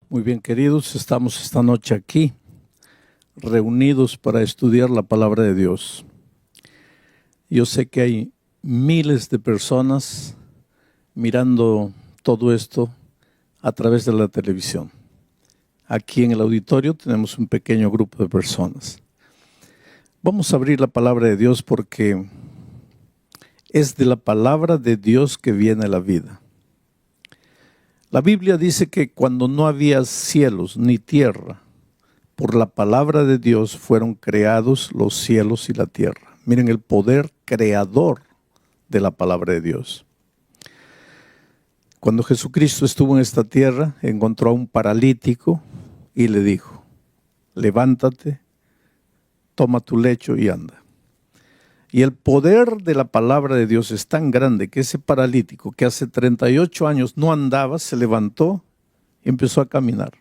Muy bien, queridos, estamos esta noche aquí, reunidos para estudiar la palabra de Dios. Yo sé que hay miles de personas mirando todo esto a través de la televisión. Aquí en el auditorio tenemos un pequeño grupo de personas. Vamos a abrir la palabra de Dios porque es de la palabra de Dios que viene la vida. La Biblia dice que cuando no había cielos ni tierra, por la palabra de Dios fueron creados los cielos y la tierra. Miren el poder creador de la palabra de Dios. Cuando Jesucristo estuvo en esta tierra, encontró a un paralítico y le dijo: levántate, toma tu lecho y anda. Y el poder de la palabra de Dios es tan grande que ese paralítico que hace 38 años no andaba, se levantó y empezó a caminar.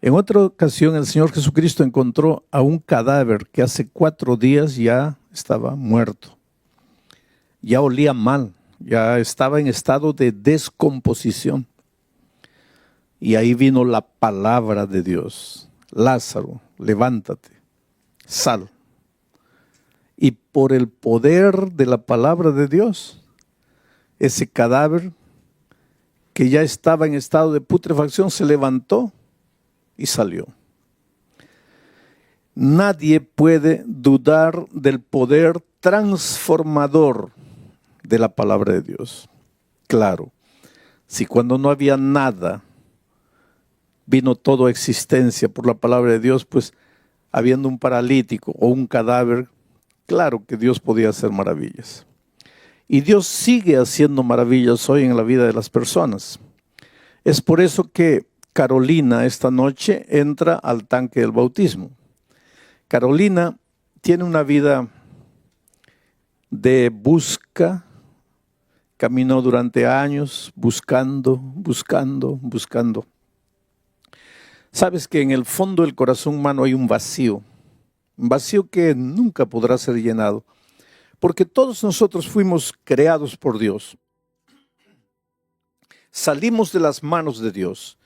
En otra ocasión el Señor Jesucristo encontró a un cadáver que hace 4 días ya estaba muerto. Ya olía mal, ya estaba en estado de descomposición. Y ahí vino la palabra de Dios: Lázaro, levántate, sal. Y por el poder de la palabra de Dios, ese cadáver que ya estaba en estado de putrefacción se levantó y salió. Nadie puede dudar del poder transformador de la palabra de Dios. Claro, si cuando no había nada vino todo a existencia por la palabra de Dios, pues habiendo un paralítico o un cadáver, claro que Dios podía hacer maravillas. Y Dios sigue haciendo maravillas hoy en la vida de las personas. Es por eso que Carolina esta noche entra al tanque del bautismo. Carolina tiene una vida de busca, caminó durante años buscando. Sabes que en el fondo del corazón humano hay un vacío que nunca podrá ser llenado, porque todos nosotros fuimos creados por Dios. Salimos de las manos de Dios.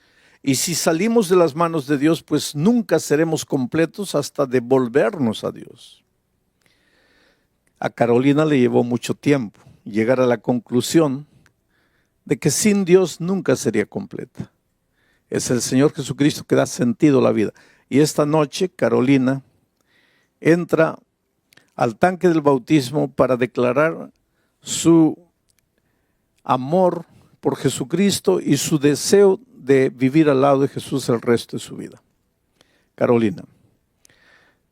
Y si salimos de las manos de Dios, pues nunca seremos completos hasta devolvernos a Dios. A Carolina le llevó mucho tiempo llegar a la conclusión de que sin Dios nunca sería completa. Es el Señor Jesucristo que da sentido a la vida. Y esta noche Carolina entra al tanque del bautismo para declarar su amor por Jesucristo y su deseo de vivir al lado de Jesús el resto de su vida. Carolina,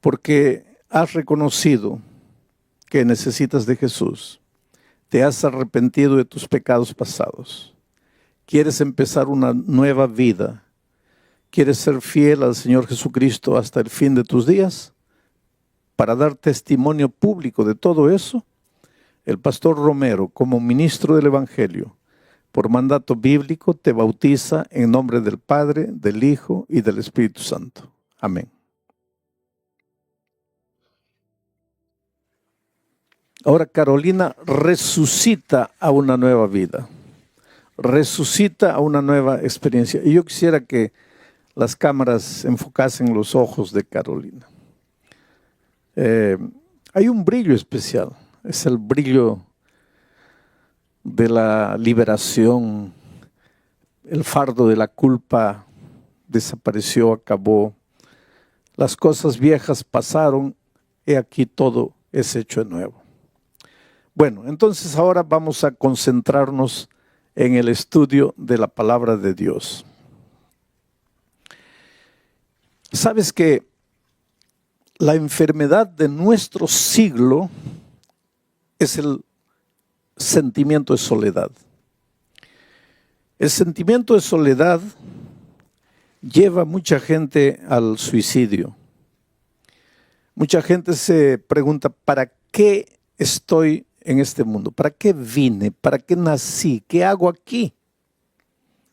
porque has reconocido que necesitas de Jesús, te has arrepentido de tus pecados pasados, quieres empezar una nueva vida, quieres ser fiel al Señor Jesucristo hasta el fin de tus días, para dar testimonio público de todo eso, el pastor Romero, como ministro del Evangelio, por mandato bíblico, te bautiza en nombre del Padre, del Hijo y del Espíritu Santo. Amén. Ahora Carolina resucita a una nueva vida, resucita a una nueva experiencia. Y yo quisiera que las cámaras enfocasen los ojos de Carolina. Hay un brillo especial, es el brillo de la liberación. El fardo de la culpa desapareció, acabó. Las cosas viejas pasaron, he aquí todo es hecho de nuevo. Bueno, entonces ahora vamos a concentrarnos en el estudio de la palabra de Dios. ¿Sabes que la enfermedad de nuestro siglo es el sentimiento de soledad? El sentimiento de soledad lleva a mucha gente al suicidio. Mucha gente se pregunta: ¿para qué estoy en este mundo? ¿Para qué vine? ¿Para qué nací? ¿Qué hago aquí?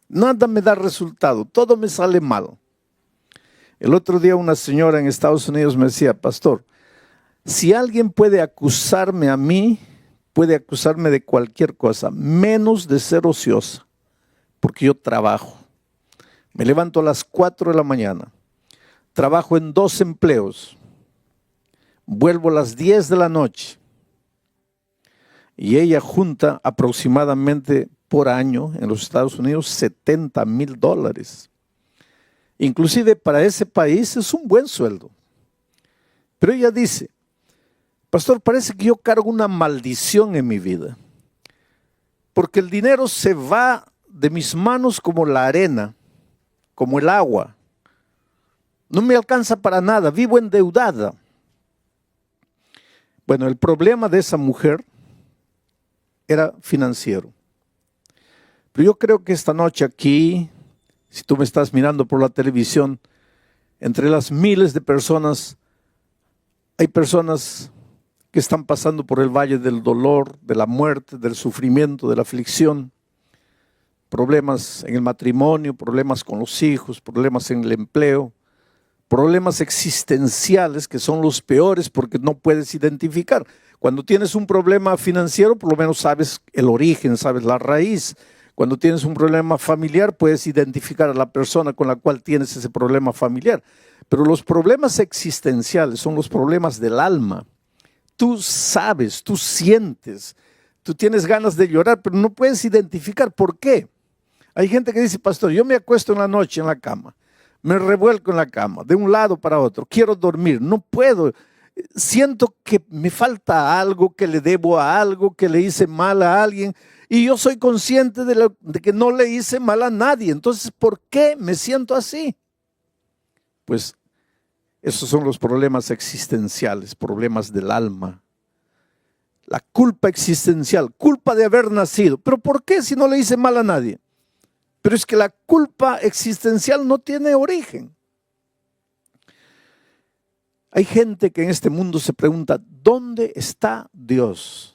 Nada me da resultado, todo me sale mal. El otro día una señora en Estados Unidos me decía: pastor, si alguien puede acusarme a mí, puede acusarme de cualquier cosa, menos de ser ociosa, porque yo trabajo. Me levanto a las 4 de la mañana, trabajo en 2 empleos, vuelvo a las 10 de la noche y ella junta aproximadamente por año en los Estados Unidos $70,000. Inclusive para ese país es un buen sueldo. Pero ella dice, pastor, parece que yo cargo una maldición en mi vida, porque el dinero se va de mis manos como la arena, como el agua. No me alcanza para nada, vivo endeudada. Bueno, el problema de esa mujer era financiero. Pero yo creo que esta noche aquí, si tú me estás mirando por la televisión, entre las miles de personas, hay personas que están pasando por el valle del dolor, de la muerte, del sufrimiento, de la aflicción, problemas en el matrimonio, problemas con los hijos, problemas en el empleo, problemas existenciales que son los peores porque no puedes identificar. Cuando tienes un problema financiero, por lo menos sabes el origen, sabes la raíz. Cuando tienes un problema familiar, puedes identificar a la persona con la cual tienes ese problema familiar. Pero los problemas existenciales son los problemas del alma. Tú sabes, tú sientes, tú tienes ganas de llorar, pero no puedes identificar por qué. Hay gente que dice, pastor, yo me acuesto en la noche en la cama, me revuelco en la cama, de un lado para otro, quiero dormir, no puedo. Siento que me falta algo, que le debo a algo, que le hice mal a alguien. Y yo soy consciente de que no le hice mal a nadie. Entonces, ¿por qué me siento así? Pues esos son los problemas existenciales, problemas del alma. La culpa existencial, culpa de haber nacido. ¿Pero por qué si no le hice mal a nadie? Pero es que la culpa existencial no tiene origen. Hay gente que en este mundo se pregunta, ¿dónde está Dios?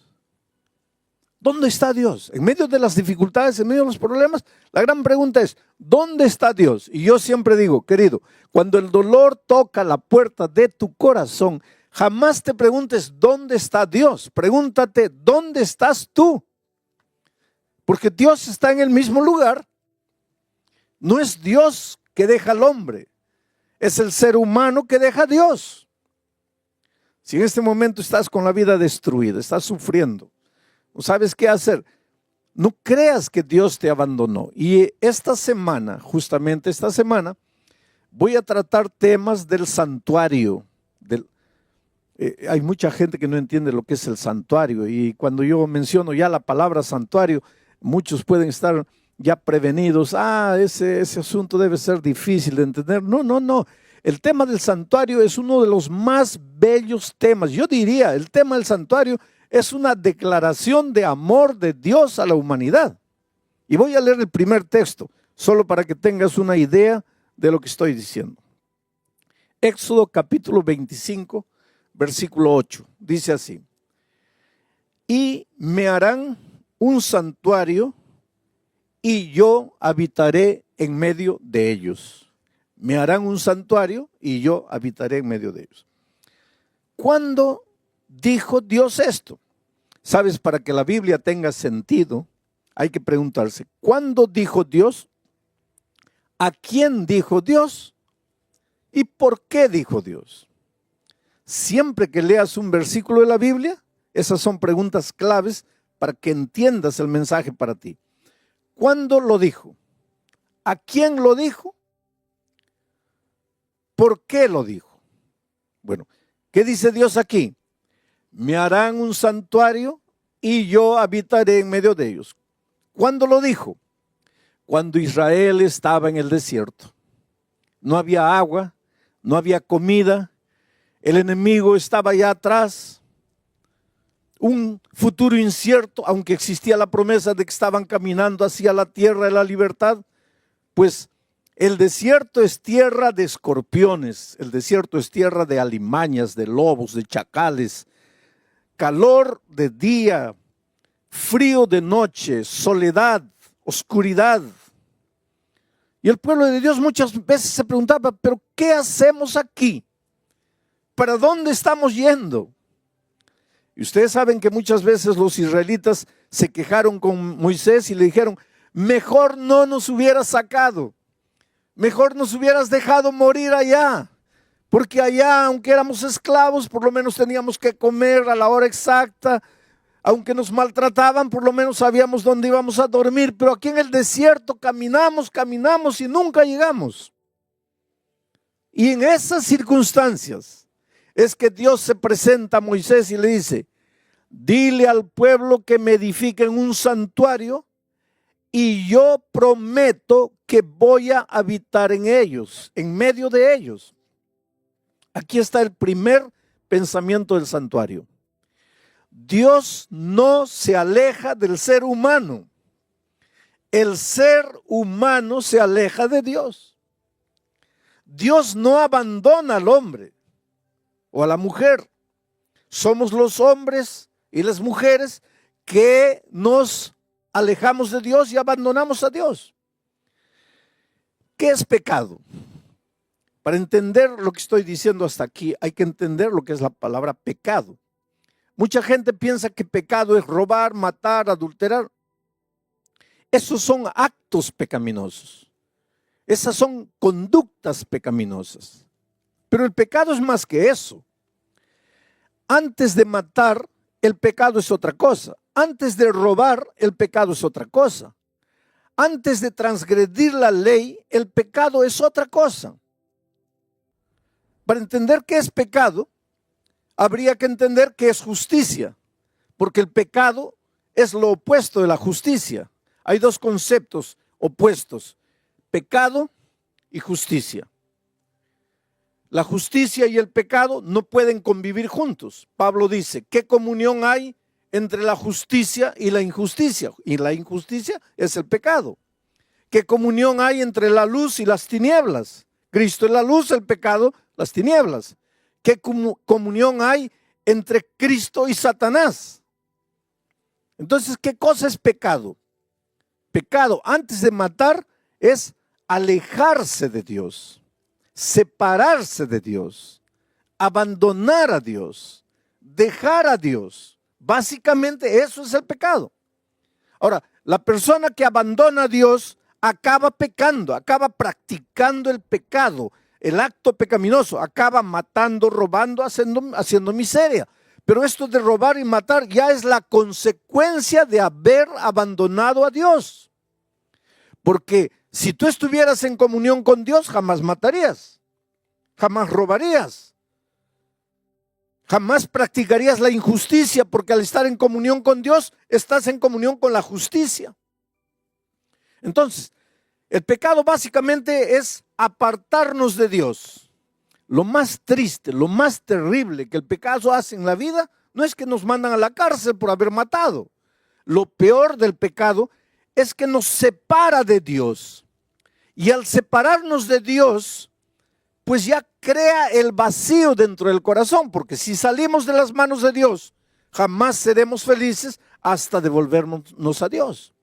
¿Dónde está Dios? En medio de las dificultades, en medio de los problemas, la gran pregunta es, ¿dónde está Dios? Y yo siempre digo, querido, cuando el dolor toca la puerta de tu corazón, jamás te preguntes, ¿dónde está Dios? Pregúntate, ¿dónde estás tú? Porque Dios está en el mismo lugar. No es Dios que deja al hombre, es el ser humano que deja a Dios. Si en este momento estás con la vida destruida, estás sufriendo, no sabes qué hacer, no creas que Dios te abandonó. Y esta semana, justamente esta semana, voy a tratar temas del santuario. Hay mucha gente que no entiende lo que es el santuario, y cuando yo menciono ya la palabra santuario, muchos pueden estar ya prevenidos. Ese asunto debe ser difícil de entender. No. El tema del santuario es uno de los más bellos temas. Yo diría, el tema del santuario es una declaración de amor de Dios a la humanidad. Y voy a leer el primer texto, solo para que tengas una idea de lo que estoy diciendo. Éxodo capítulo 25, versículo 8. Dice así: y me harán un santuario y yo habitaré en medio de ellos. Me harán un santuario y yo habitaré en medio de ellos. ¿Cuándo dijo Dios esto? Sabes, para que la Biblia tenga sentido, hay que preguntarse, ¿cuándo dijo Dios? ¿A quién dijo Dios? ¿Y por qué dijo Dios? Siempre que leas un versículo de la Biblia, esas son preguntas claves para que entiendas el mensaje para ti. ¿Cuándo lo dijo? ¿A quién lo dijo? ¿Por qué lo dijo? Bueno, ¿qué dice Dios aquí? Me harán un santuario y yo habitaré en medio de ellos. ¿Cuándo lo dijo? Cuando Israel estaba en el desierto. No había agua, no había comida, el enemigo estaba allá atrás. Un futuro incierto, aunque existía la promesa de que estaban caminando hacia la tierra de la libertad, pues el desierto es tierra de escorpiones, el desierto es tierra de alimañas, de lobos, de chacales, calor de día, frío de noche, soledad, oscuridad. Y el pueblo de Dios muchas veces se preguntaba, ¿pero qué hacemos aquí? ¿Para dónde estamos yendo? Y ustedes saben que muchas veces los israelitas se quejaron con Moisés y le dijeron, mejor no nos hubiera sacado. Mejor nos hubieras dejado morir allá. Porque allá, aunque éramos esclavos, por lo menos teníamos que comer a la hora exacta. Aunque nos maltrataban, por lo menos sabíamos dónde íbamos a dormir. Pero aquí en el desierto caminamos y nunca llegamos. Y en esas circunstancias es que Dios se presenta a Moisés y le dice: dile al pueblo que me edifiquen un santuario y yo prometo que voy a habitar en ellos, en medio de ellos. Aquí está el primer pensamiento del santuario. Dios no se aleja del ser humano. El ser humano se aleja de Dios. Dios no abandona al hombre o a la mujer. Somos los hombres y las mujeres que nos alejamos de Dios y abandonamos a Dios. ¿Qué es pecado? Para entender lo que estoy diciendo hasta aquí, hay que entender lo que es la palabra pecado. Mucha gente piensa que pecado es robar, matar, adulterar. Esos son actos pecaminosos. Esas son conductas pecaminosas. Pero el pecado es más que eso. Antes de matar, el pecado es otra cosa. Antes de robar, el pecado es otra cosa. Antes de transgredir la ley, el pecado es otra cosa. Para entender qué es pecado, habría que entender qué es justicia, porque el pecado es lo opuesto de la justicia. Hay dos conceptos opuestos: pecado y justicia. La justicia y el pecado no pueden convivir juntos. Pablo dice: ¿qué comunión hay entre la justicia y la injusticia? Y la injusticia es el pecado. ¿Qué comunión hay entre la luz y las tinieblas? Cristo es la luz, el pecado, las tinieblas. ¿Qué comunión hay entre Cristo y Satanás? Entonces, ¿qué cosa es pecado? Pecado, antes de matar, es alejarse de Dios, separarse de Dios, abandonar a Dios, dejar a Dios. Básicamente eso es el pecado. Ahora, la persona que abandona a Dios acaba pecando, acaba practicando el pecado, el acto pecaminoso, acaba matando, robando, haciendo miseria. Pero esto de robar y matar ya es la consecuencia de haber abandonado a Dios. Porque si tú estuvieras en comunión con Dios, jamás matarías, jamás robarías, jamás practicarías la injusticia, porque al estar en comunión con Dios, estás en comunión con la justicia. Entonces, el pecado básicamente es apartarnos de Dios. Lo más triste, lo más terrible que el pecado hace en la vida no es que nos mandan a la cárcel por haber matado. Lo peor del pecado es que nos separa de Dios. Y al separarnos de Dios, pues ya crea el vacío dentro del corazón, porque si salimos de las manos de Dios, jamás seremos felices hasta devolvernos a Dios.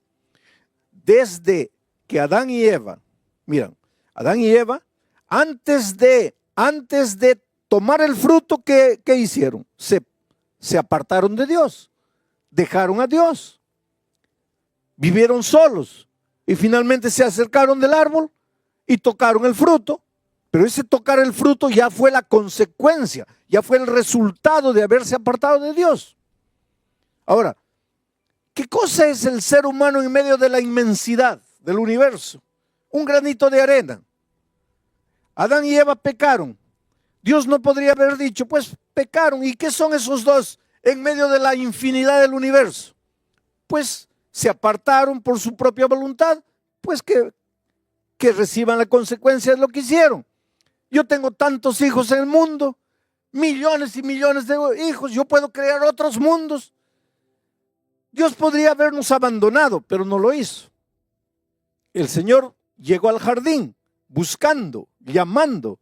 Desde que Adán y Eva, miren, Adán y Eva, antes de tomar el fruto, ¿qué hicieron? Se apartaron de Dios, dejaron a Dios, vivieron solos y finalmente se acercaron del árbol y tocaron el fruto. Pero ese tocar el fruto ya fue la consecuencia, ya fue el resultado de haberse apartado de Dios. Ahora, ¿qué cosa es el ser humano en medio de la inmensidad del universo? Un granito de arena. Adán y Eva pecaron. Dios no podría haber dicho, pues pecaron. ¿Y qué son esos dos en medio de la infinidad del universo? Pues se apartaron por su propia voluntad, pues que reciban la consecuencia de lo que hicieron. Yo tengo tantos hijos en el mundo, millones y millones de hijos, yo puedo crear otros mundos. Dios podría habernos abandonado, pero no lo hizo. El Señor llegó al jardín buscando, llamando,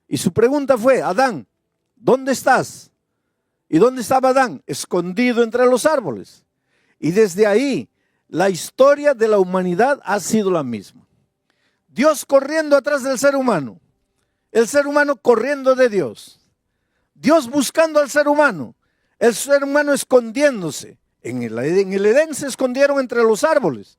y su pregunta fue: Adán, ¿dónde estás? ¿Y dónde estaba Adán? Escondido entre los árboles. Y desde ahí la historia de la humanidad ha sido la misma. Dios corriendo atrás del ser humano, el ser humano corriendo de Dios, Dios buscando al ser humano, el ser humano escondiéndose. En el Edén se escondieron entre los árboles.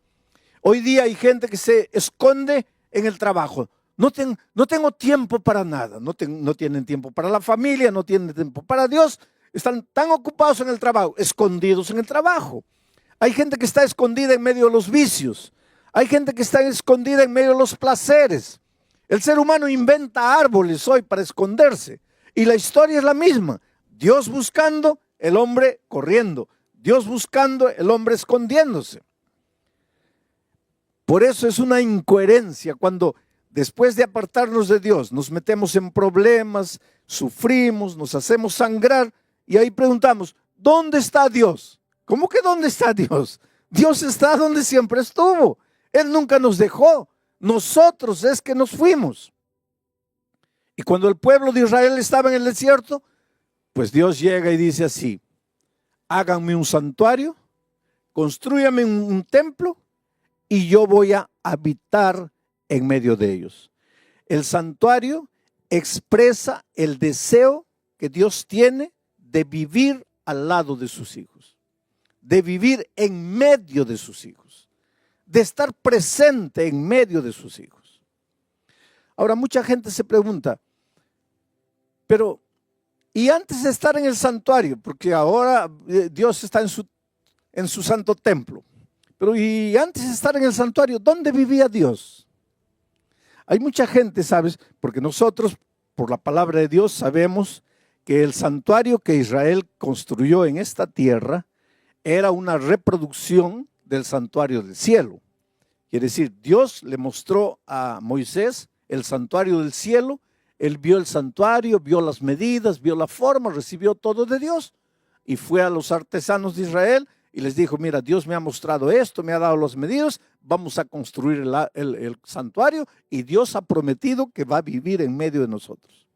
Hoy día hay gente que se esconde en el trabajo. No tengo tiempo para nada, no tienen tiempo para la familia, no tienen tiempo para Dios, están tan ocupados en el trabajo, escondidos en el trabajo. Hay gente que está escondida en medio de los vicios, hay gente que está escondida en medio de los placeres. El ser humano inventa árboles hoy para esconderse y la historia es la misma. Dios buscando, el hombre corriendo. Dios buscando, el hombre escondiéndose. Por eso es una incoherencia cuando después de apartarnos de Dios nos metemos en problemas, sufrimos, nos hacemos sangrar y ahí preguntamos, ¿dónde está Dios? ¿Cómo que dónde está Dios? Dios está donde siempre estuvo. Él nunca nos dejó. Nosotros es que nos fuimos. Y cuando el pueblo de Israel estaba en el desierto, pues Dios llega y dice así, háganme un santuario, constrúyame un templo y yo voy a habitar en medio de ellos. El santuario expresa el deseo que Dios tiene de vivir al lado de sus hijos, de vivir en medio de sus hijos, de estar presente en medio de sus hijos. Ahora mucha gente se pregunta, pero y antes de estar en el santuario, porque ahora Dios está en su santo templo, pero y antes de estar en el santuario, ¿dónde vivía Dios? Hay mucha gente, ¿sabes? Porque nosotros, por la palabra de Dios, sabemos que el santuario que Israel construyó en esta tierra era una reproducción del santuario del cielo. Quiere decir, Dios le mostró a Moisés el santuario del cielo. Él vio el santuario, vio las medidas, vio la forma, recibió todo de Dios y fue a los artesanos de Israel y les dijo, mira, Dios me ha mostrado esto, me ha dado las medidas, vamos a construir el santuario y Dios ha prometido que va a vivir en medio de nosotros.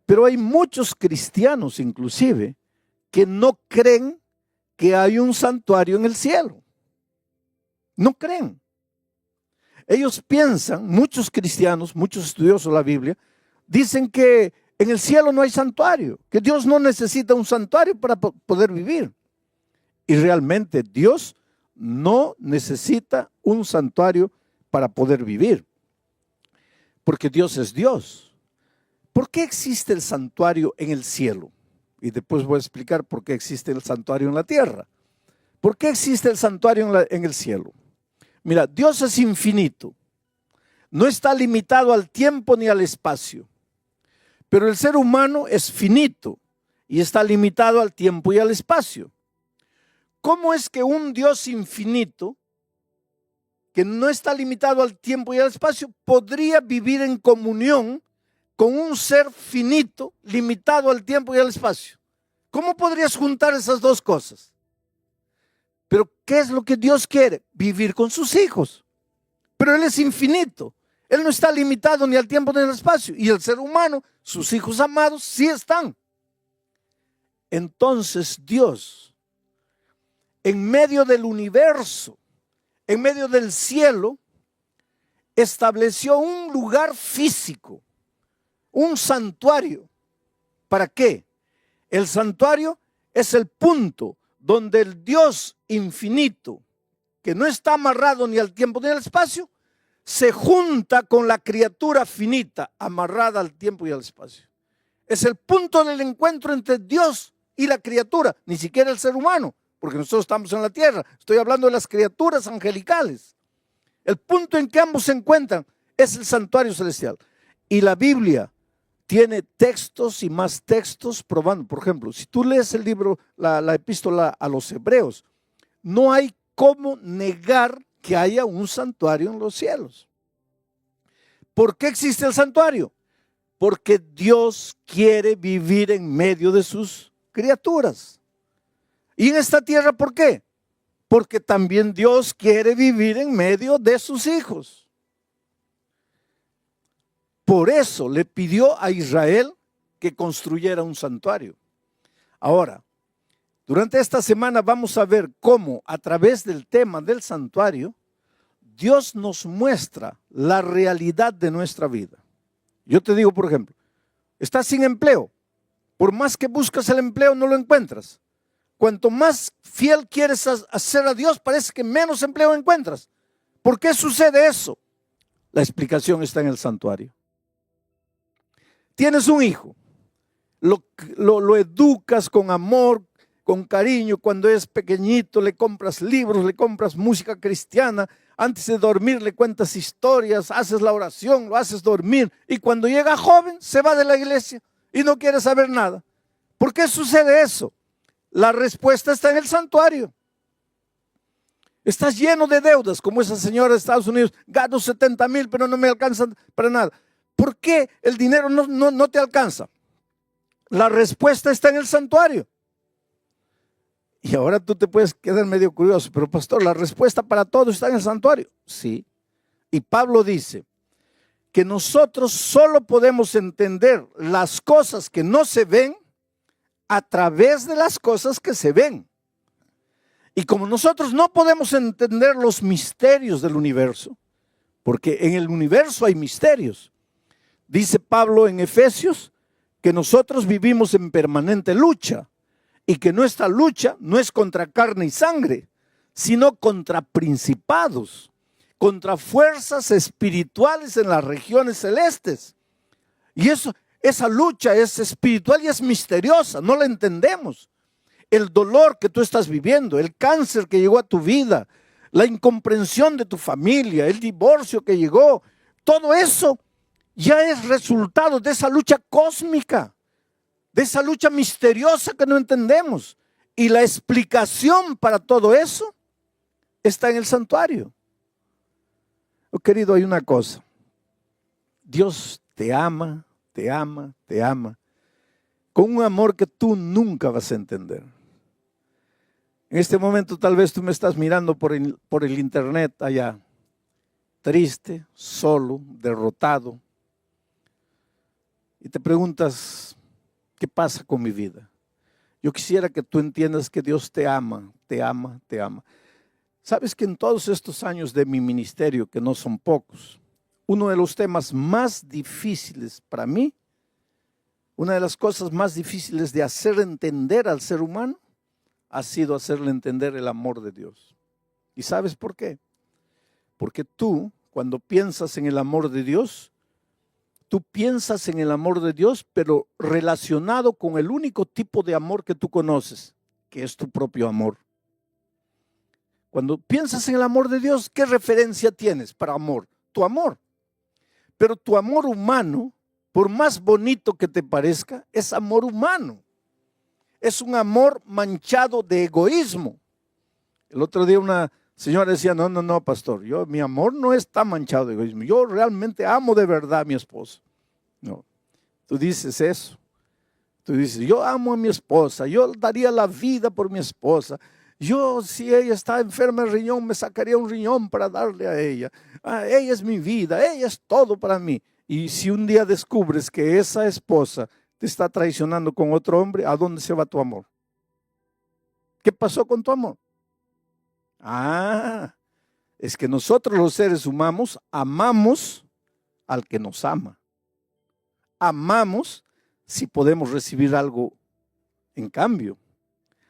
Pero hay muchos cristianos inclusive que no creen que hay un santuario en el cielo. No creen. Ellos piensan, muchos cristianos, muchos estudiosos de la Biblia, dicen que en el cielo no hay santuario, que Dios no necesita un santuario para poder vivir. Y realmente Dios no necesita un santuario para poder vivir, porque Dios es Dios. ¿Por qué existe el santuario en el cielo? Y después voy a explicar por qué existe el santuario en la tierra. ¿Por qué existe el santuario en el cielo? Mira, Dios es infinito, no está limitado al tiempo ni al espacio. Pero el ser humano es finito y está limitado al tiempo y al espacio. ¿Cómo es que un Dios infinito, que no está limitado al tiempo y al espacio, podría vivir en comunión con un ser finito, limitado al tiempo y al espacio? ¿Cómo podrías juntar esas dos cosas? Pero ¿qué es lo que Dios quiere? Vivir con sus hijos. Pero Él es infinito. Él no está limitado ni al tiempo ni al espacio. Y el ser humano, sus hijos amados, sí están. Entonces Dios, en medio del universo, en medio del cielo, estableció un lugar físico, un santuario. ¿Para qué? El santuario es el punto donde el Dios infinito, que no está amarrado ni al tiempo ni al espacio, se junta con la criatura finita, amarrada al tiempo y al espacio. Es el punto del encuentro entre Dios y la criatura, ni siquiera el ser humano, porque nosotros estamos en la tierra. Estoy hablando de las criaturas angelicales. El punto en que ambos se encuentran es el santuario celestial. Y la Biblia tiene textos y más textos probando. Por ejemplo, si tú lees el libro, la epístola a los Hebreos, no hay cómo negar que haya un santuario en los cielos. ¿Por qué existe el santuario? Porque Dios quiere vivir en medio de sus criaturas. ¿Y en esta tierra por qué? Porque también Dios quiere vivir en medio de sus hijos. Por eso le pidió a Israel que construyera un santuario. Ahora, durante esta semana vamos a ver cómo a través del tema del santuario, Dios nos muestra la realidad de nuestra vida. Yo te digo, por ejemplo, estás sin empleo. Por más que buscas el empleo, no lo encuentras. Cuanto más fiel quieres hacer a Dios, parece que menos empleo encuentras. ¿Por qué sucede eso? La explicación está en el santuario. Tienes un hijo, lo educas con amor, con cariño. Cuando es pequeñito le compras libros, le compras música cristiana. Antes de dormir le cuentas historias, haces la oración, lo haces dormir. Y cuando llega joven se va de la iglesia y no quiere saber nada. ¿Por qué sucede eso? La respuesta está en el santuario. Estás lleno de deudas, como esa señora de Estados Unidos. Gano 70,000, pero no me alcanzan para nada. ¿Por qué el dinero no te alcanza? La respuesta está en el santuario. Y ahora tú te puedes quedar medio curioso, pero pastor, la respuesta para todo está en el santuario. Sí. Y Pablo dice que nosotros solo podemos entender las cosas que no se ven a través de las cosas que se ven. Y como nosotros no podemos entender los misterios del universo, porque en el universo hay misterios, dice Pablo en Efesios que nosotros vivimos en permanente lucha y que nuestra lucha no es contra carne y sangre, sino contra principados, contra fuerzas espirituales en las regiones celestes. Y esa lucha es espiritual y es misteriosa, no la entendemos. El dolor que tú estás viviendo, el cáncer que llegó a tu vida, la incomprensión de tu familia, el divorcio que llegó, todo eso ya es resultado de esa lucha cósmica, de esa lucha misteriosa que no entendemos. Y la explicación para todo eso está en el santuario. Oh, querido, hay una cosa. Dios te ama, te ama, te ama, con un amor que tú nunca vas a entender. En este momento tal vez tú me estás mirando por el internet allá, triste, solo, derrotado, y te preguntas, ¿qué pasa con mi vida? Yo quisiera que tú entiendas que Dios te ama, te ama, te ama. Sabes que en todos estos años de mi ministerio, que no son pocos, uno de los temas más difíciles para mí, una de las cosas más difíciles de hacer entender al ser humano, ha sido hacerle entender el amor de Dios. ¿Y sabes por qué? Porque tú, cuando piensas en el amor de Dios, tú piensas en el amor de Dios, pero relacionado con el único tipo de amor que tú conoces, que es tu propio amor. Cuando piensas en el amor de Dios, ¿qué referencia tienes para amor? Tu amor. Pero tu amor humano, por más bonito que te parezca, es amor humano. Es un amor manchado de egoísmo. El otro día una señora decía, no, pastor, mi amor no está manchado de egoísmo. Yo realmente amo de verdad a mi esposa. No, tú dices eso. Tú dices, yo amo a mi esposa, yo daría la vida por mi esposa. Yo, si ella está enferma de riñón, me sacaría un riñón para darle a ella. Ella es mi vida, ella es todo para mí. Y si un día descubres que esa esposa te está traicionando con otro hombre, ¿a dónde se va tu amor? ¿Qué pasó con tu amor? Es que nosotros los seres humanos amamos al que nos ama. Amamos si podemos recibir algo en cambio.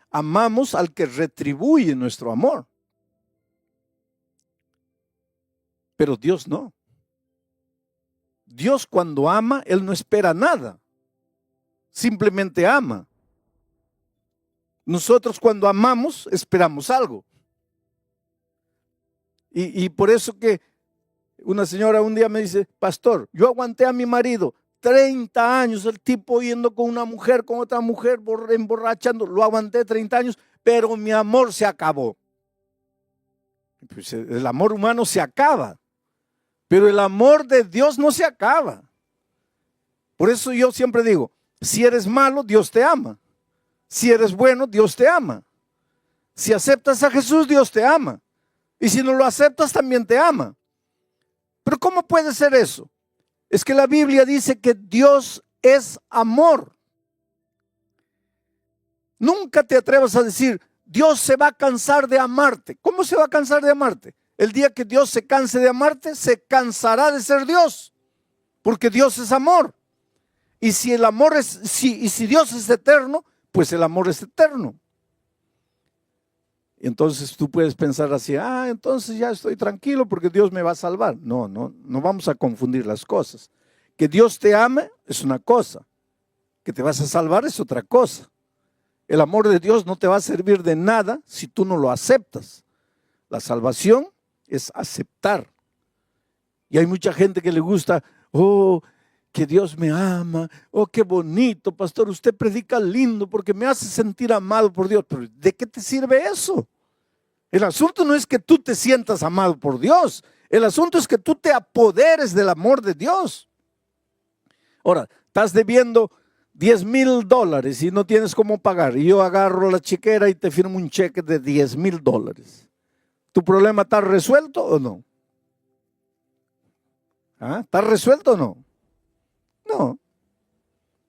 Amamos al que retribuye nuestro amor. Pero Dios no. Dios cuando ama, Él no espera nada. Simplemente ama. Nosotros cuando amamos esperamos algo. Y por eso que una señora un día me dice, pastor, yo aguanté a mi marido 30 años, el tipo yendo con una mujer, con otra mujer, emborrachando, lo aguanté 30 años, pero mi amor se acabó. Pues el amor humano se acaba, pero el amor de Dios no se acaba. Por eso yo siempre digo, si eres malo, Dios te ama. Si eres bueno, Dios te ama. Si aceptas a Jesús, Dios te ama. Y si no lo aceptas, también te ama. Pero ¿cómo puede ser eso? Es que la Biblia dice que Dios es amor. Nunca te atrevas a decir, Dios se va a cansar de amarte. ¿Cómo se va a cansar de amarte? El día que Dios se canse de amarte, se cansará de ser Dios. Porque Dios es amor. Y si el amor si Dios es eterno, pues el amor es eterno. Entonces tú puedes pensar así, entonces ya estoy tranquilo porque Dios me va a salvar. No vamos a confundir las cosas. Que Dios te ame es una cosa, que te vas a salvar es otra cosa. El amor de Dios no te va a servir de nada si tú no lo aceptas. La salvación es aceptar. Y hay mucha gente que le gusta, que Dios me ama, qué bonito, pastor, usted predica lindo porque me hace sentir amado por Dios. Pero ¿de qué te sirve eso? El asunto no es que tú te sientas amado por Dios, el asunto es que tú te apoderes del amor de Dios. Ahora, estás debiendo $10,000 y no tienes cómo pagar, y yo agarro la chequera y te firmo un cheque de $10,000. ¿Tu problema está resuelto o no? ¿Está resuelto o no? No,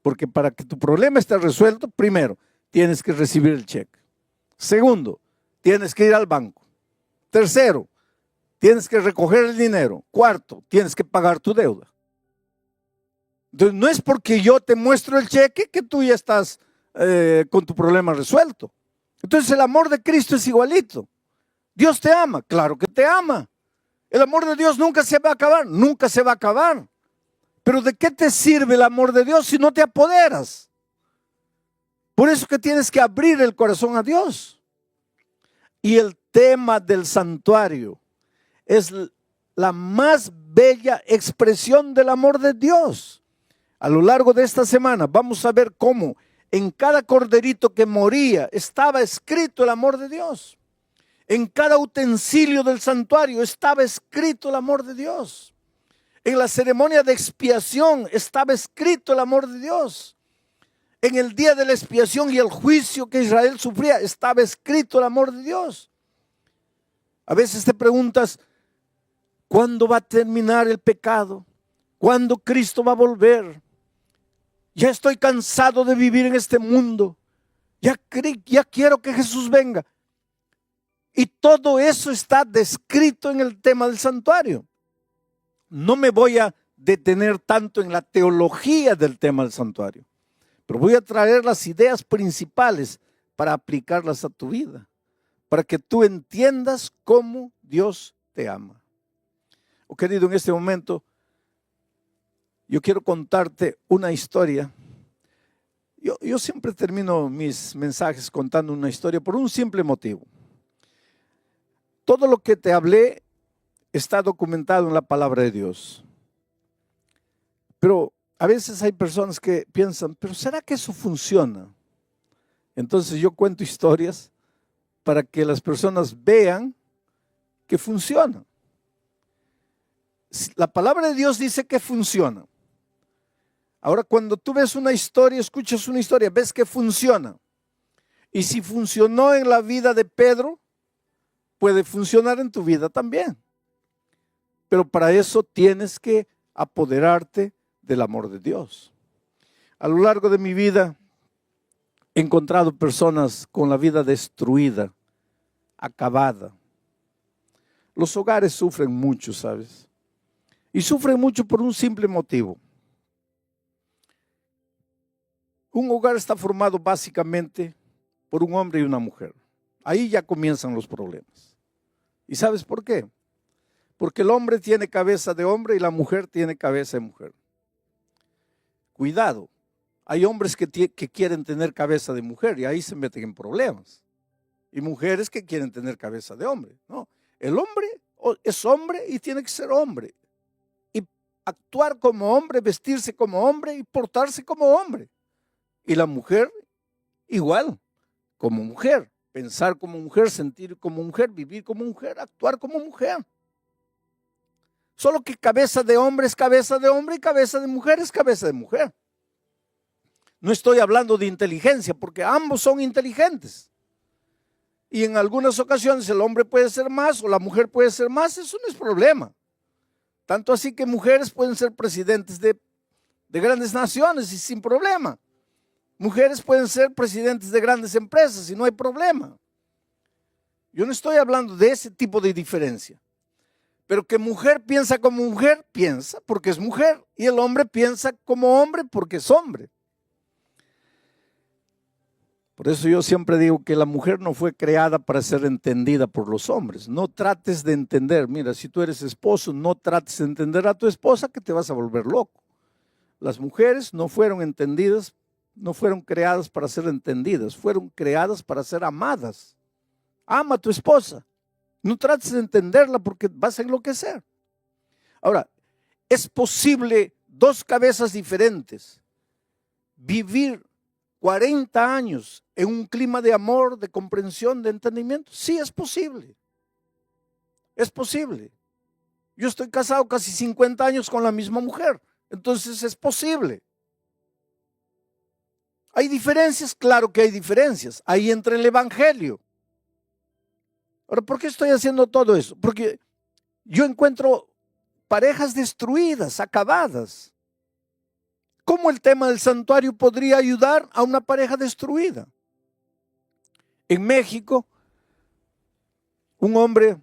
porque para que tu problema esté resuelto, primero, tienes que recibir el cheque. Segundo, tienes que ir al banco. Tercero, tienes que recoger el dinero. Cuarto, tienes que pagar tu deuda. Entonces, no es porque yo te muestro el cheque que tú ya estás con tu problema resuelto. Entonces, el amor de Cristo es igualito. Dios te ama, claro que te ama. El amor de Dios nunca se va a acabar, nunca se va a acabar. Pero ¿de qué te sirve el amor de Dios si no te apoderas? Por eso que tienes que abrir el corazón a Dios. Y el tema del santuario es la más bella expresión del amor de Dios. A lo largo de esta semana vamos a ver cómo en cada corderito que moría estaba escrito el amor de Dios. En cada utensilio del santuario estaba escrito el amor de Dios. En la ceremonia de expiación estaba escrito el amor de Dios. En el día de la expiación y el juicio que Israel sufría estaba escrito el amor de Dios. A veces te preguntas, ¿cuándo va a terminar el pecado? ¿Cuándo Cristo va a volver? Ya estoy cansado de vivir en este mundo. Ya quiero que Jesús venga. Y todo eso está descrito en el tema del santuario. No me voy a detener tanto en la teología del tema del santuario, pero voy a traer las ideas principales para aplicarlas a tu vida, para que tú entiendas cómo Dios te ama. Querido, en este momento yo quiero contarte una historia. Yo siempre termino mis mensajes contando una historia por un simple motivo. Todo lo que te hablé está documentado en la palabra de Dios. Pero a veces hay personas que piensan, ¿pero será que eso funciona? Entonces yo cuento historias para que las personas vean que funciona. La palabra de Dios dice que funciona. Ahora, cuando tú ves una historia, escuchas una historia, ves que funciona. Y si funcionó en la vida de Pedro, puede funcionar en tu vida también. Pero para eso tienes que apoderarte del amor de Dios. A lo largo de mi vida he encontrado personas con la vida destruida, acabada. Los hogares sufren mucho, ¿sabes? Y sufren mucho por un simple motivo. Un hogar está formado básicamente por un hombre y una mujer. Ahí ya comienzan los problemas. ¿Y sabes por qué? Porque el hombre tiene cabeza de hombre y la mujer tiene cabeza de mujer. Cuidado, hay hombres que quieren tener cabeza de mujer y ahí se meten en problemas. Y mujeres que quieren tener cabeza de hombre. No, el hombre es hombre y tiene que ser hombre. Y actuar como hombre, vestirse como hombre y portarse como hombre. Y la mujer igual, como mujer. Pensar como mujer, sentir como mujer, vivir como mujer, actuar como mujer. Solo que cabeza de hombre es cabeza de hombre y cabeza de mujer es cabeza de mujer. No estoy hablando de inteligencia porque ambos son inteligentes. Y en algunas ocasiones el hombre puede ser más o la mujer puede ser más, eso no es problema. Tanto así que mujeres pueden ser presidentes de grandes naciones y sin problema. Mujeres pueden ser presidentes de grandes empresas y no hay problema. Yo no estoy hablando de ese tipo de diferencia. Pero que mujer piensa como mujer, piensa porque es mujer. Y el hombre piensa como hombre porque es hombre. Por eso yo siempre digo que la mujer no fue creada para ser entendida por los hombres. No trates de entender. Mira, si tú eres esposo, no trates de entender a tu esposa, que te vas a volver loco. Las mujeres no fueron entendidas, no fueron creadas para ser entendidas, fueron creadas para ser amadas. Ama a tu esposa. No trates de entenderla porque vas a enloquecer. Ahora, es posible dos cabezas diferentes vivir 40 años en un clima de amor, de comprensión, de entendimiento. Sí, es posible. Es posible. Yo estoy casado casi 50 años con la misma mujer. Entonces es posible. ¿Hay diferencias? Claro que hay diferencias. Ahí entra el evangelio. Ahora, ¿por qué estoy haciendo todo eso? Porque yo encuentro parejas destruidas, acabadas. ¿Cómo el tema del santuario podría ayudar a una pareja destruida? En México, un hombre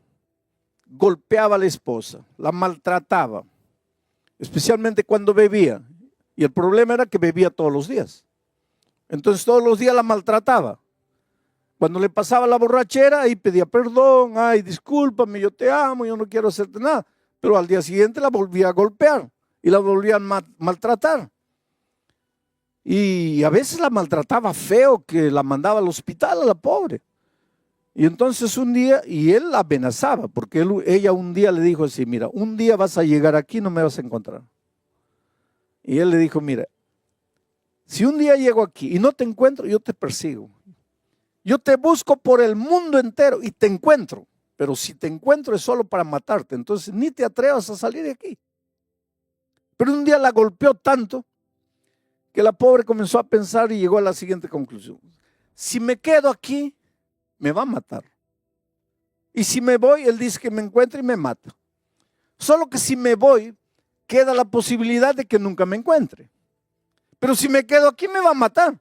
golpeaba a la esposa, la maltrataba, especialmente cuando bebía. Y el problema era que bebía todos los días. Entonces todos los días la maltrataba. Cuando le pasaba la borrachera, ahí pedía perdón, ay, discúlpame, yo te amo, yo no quiero hacerte nada. Pero al día siguiente la volvía a golpear y la volvía a maltratar. Y a veces la maltrataba feo, que la mandaba al hospital a la pobre. Y entonces un día, y él la amenazaba, porque ella un día le dijo así, mira, un día vas a llegar aquí y no me vas a encontrar. Y él le dijo, mira, si un día llego aquí y no te encuentro, yo te persigo. Yo te busco por el mundo entero y te encuentro. Pero si te encuentro es solo para matarte, entonces ni te atrevas a salir de aquí. Pero un día la golpeó tanto que la pobre comenzó a pensar y llegó a la siguiente conclusión. Si me quedo aquí, me va a matar. Y si me voy, él dice que me encuentra y me mata. Solo que si me voy, queda la posibilidad de que nunca me encuentre. Pero si me quedo aquí, me va a matar.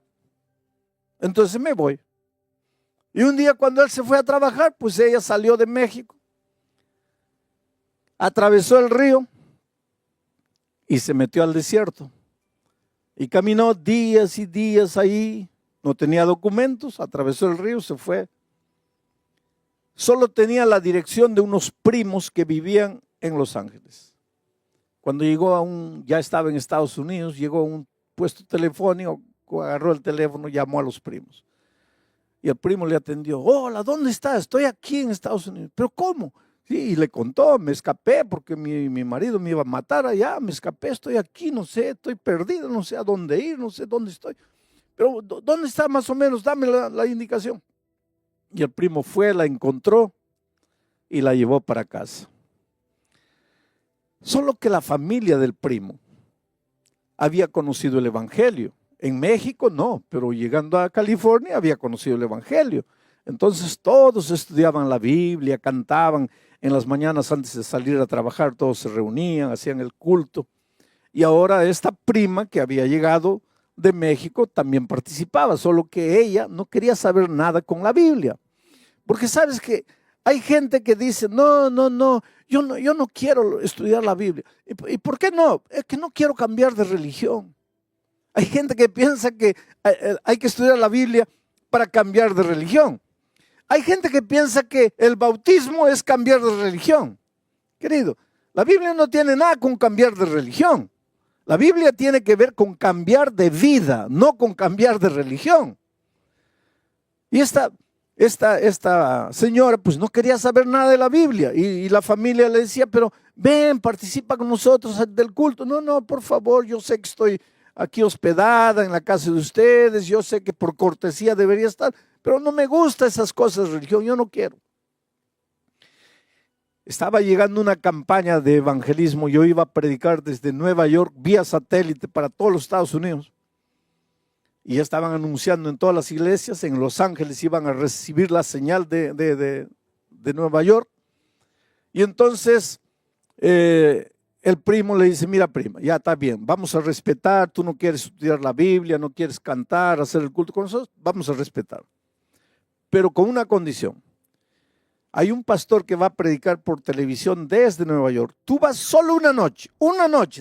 Entonces me voy. Y un día cuando él se fue a trabajar, pues ella salió de México, atravesó el río y se metió al desierto. Y caminó días y días ahí, no tenía documentos, atravesó el río, se fue. Solo tenía la dirección de unos primos que vivían en Los Ángeles. Cuando llegó ya estaba en Estados Unidos, llegó a un puesto telefónico, agarró el teléfono, llamó a los primos. Y el primo le atendió, hola, ¿dónde estás? Estoy aquí en Estados Unidos. ¿Pero cómo? Sí, y le contó, me escapé porque mi marido me iba a matar allá, me escapé, estoy aquí, no sé, estoy perdido, no sé a dónde ir, no sé dónde estoy. Pero ¿dónde está más o menos? Dame la indicación. Y el primo fue, la encontró y la llevó para casa. Solo que la familia del primo había conocido el evangelio. En México no, pero llegando a California había conocido el evangelio. Entonces todos estudiaban la Biblia, cantaban en las mañanas antes de salir a trabajar, todos se reunían, hacían el culto. Y ahora esta prima que había llegado de México también participaba, solo que ella no quería saber nada con la Biblia. Porque sabes que hay gente que dice, no, yo no quiero estudiar la Biblia. ¿Y por qué no? Es que no quiero cambiar de religión. Hay gente que piensa que hay que estudiar la Biblia para cambiar de religión. Hay gente que piensa que el bautismo es cambiar de religión. Querido, la Biblia no tiene nada con cambiar de religión. La Biblia tiene que ver con cambiar de vida, no con cambiar de religión. Y esta señora pues no quería saber nada de la Biblia y la familia le decía, pero ven, participa con nosotros del culto. No, por favor, yo sé que estoy aquí hospedada en la casa de ustedes, yo sé que por cortesía debería estar, pero no me gustan esas cosas de religión, yo no quiero. Estaba llegando una campaña de evangelismo, yo iba a predicar desde Nueva York vía satélite para todos los Estados Unidos. Y ya estaban anunciando en todas las iglesias, en Los Ángeles iban a recibir la señal de Nueva York. Y entonces el primo le dice, mira prima, ya está bien, vamos a respetar, tú no quieres estudiar la Biblia, no quieres cantar, hacer el culto con nosotros, vamos a respetar. Pero con una condición. Hay un pastor que va a predicar por televisión desde Nueva York. Tú vas solo una noche,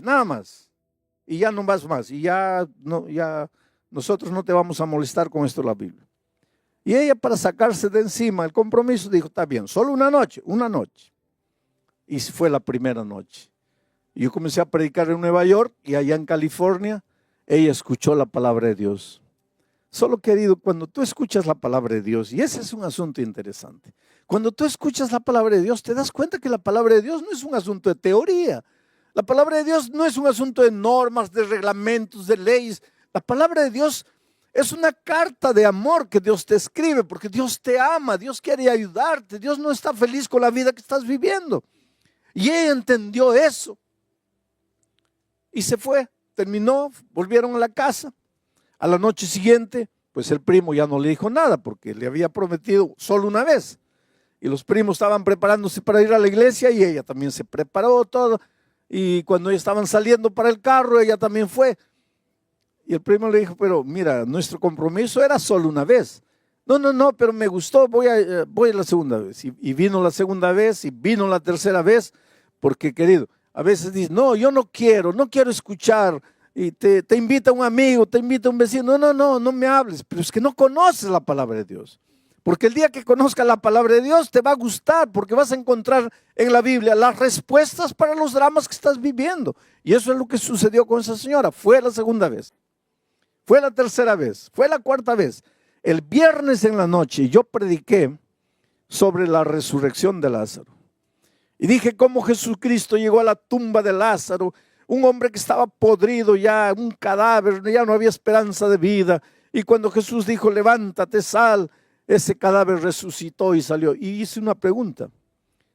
nada más. Y ya no vas más. Y ya nosotros no te vamos a molestar con esto de la Biblia. Y ella, para sacarse de encima el compromiso, dijo, está bien, solo una noche, una noche. Y fue la primera noche. Y yo comencé a predicar en Nueva York y allá en California, ella escuchó la palabra de Dios. Solo, querido, cuando tú escuchas la palabra de Dios, y ese es un asunto interesante, cuando tú escuchas la palabra de Dios, te das cuenta que la palabra de Dios no es un asunto de teoría. La palabra de Dios no es un asunto de normas, de reglamentos, de leyes. La palabra de Dios es una carta de amor que Dios te escribe, porque Dios te ama, Dios quiere ayudarte, Dios no está feliz con la vida que estás viviendo. Y ella entendió eso. Y se fue, terminó, volvieron a la casa. A la noche siguiente, pues el primo ya no le dijo nada porque le había prometido solo una vez. Y los primos estaban preparándose para ir a la iglesia y ella también se preparó todo. Y cuando ellos estaban saliendo para el carro, ella también fue. Y el primo le dijo, pero mira, nuestro compromiso era solo una vez. No, pero me gustó, voy a la segunda vez. Y vino la segunda vez y vino la tercera vez, porque, querido, a veces dices, no, yo no quiero escuchar. Y te invita un amigo, te invita un vecino, no me hables, pero es que no conoces la palabra de Dios. Porque el día que conozcas la palabra de Dios te va a gustar, porque vas a encontrar en la Biblia las respuestas para los dramas que estás viviendo. Y eso es lo que sucedió con esa señora. Fue la segunda vez, fue la tercera vez, fue la cuarta vez. El viernes en la noche yo prediqué sobre la resurrección de Lázaro. Y dije cómo Jesucristo llegó a la tumba de Lázaro, un hombre que estaba podrido ya, un cadáver, ya no había esperanza de vida. Y cuando Jesús dijo, levántate, sal, ese cadáver resucitó y salió. Y hice una pregunta.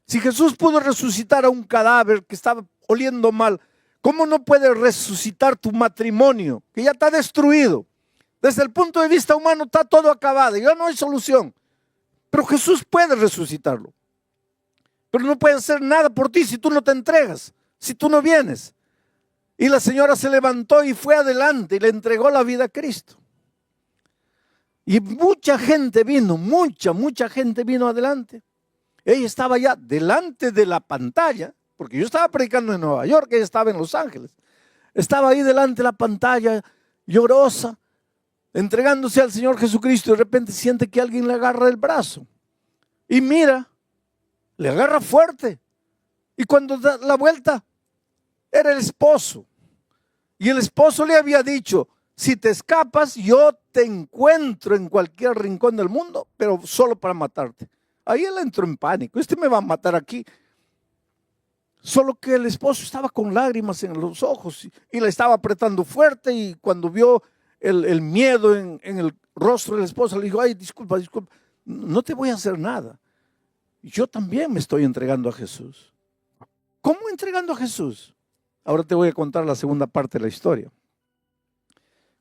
Si Jesús pudo resucitar a un cadáver que estaba oliendo mal, ¿cómo no puede resucitar tu matrimonio, que ya está destruido? Desde el punto de vista humano está todo acabado, ya no hay solución. Pero Jesús puede resucitarlo. Pero no puede hacer nada por ti si tú no te entregas, si tú no vienes. Y la señora se levantó y fue adelante y le entregó la vida a Cristo. Y mucha gente vino, mucha gente vino adelante. Ella estaba ya delante de la pantalla, porque yo estaba predicando en Nueva York, ella estaba en Los Ángeles. Estaba ahí delante de la pantalla, llorosa, entregándose al Señor Jesucristo, y de repente siente que alguien le agarra el brazo. Y mira, le agarra fuerte. Y cuando da la vuelta, era el esposo. Y el esposo le había dicho, si te escapas, yo te encuentro en cualquier rincón del mundo, pero solo para matarte. Ahí él entró en pánico, me va a matar aquí. Solo que el esposo estaba con lágrimas en los ojos y la estaba apretando fuerte, y cuando vio el miedo en el rostro del esposo, le dijo, ay, disculpa, no te voy a hacer nada. Yo también me estoy entregando a Jesús. ¿Cómo entregando a Jesús? Ahora te voy a contar la segunda parte de la historia.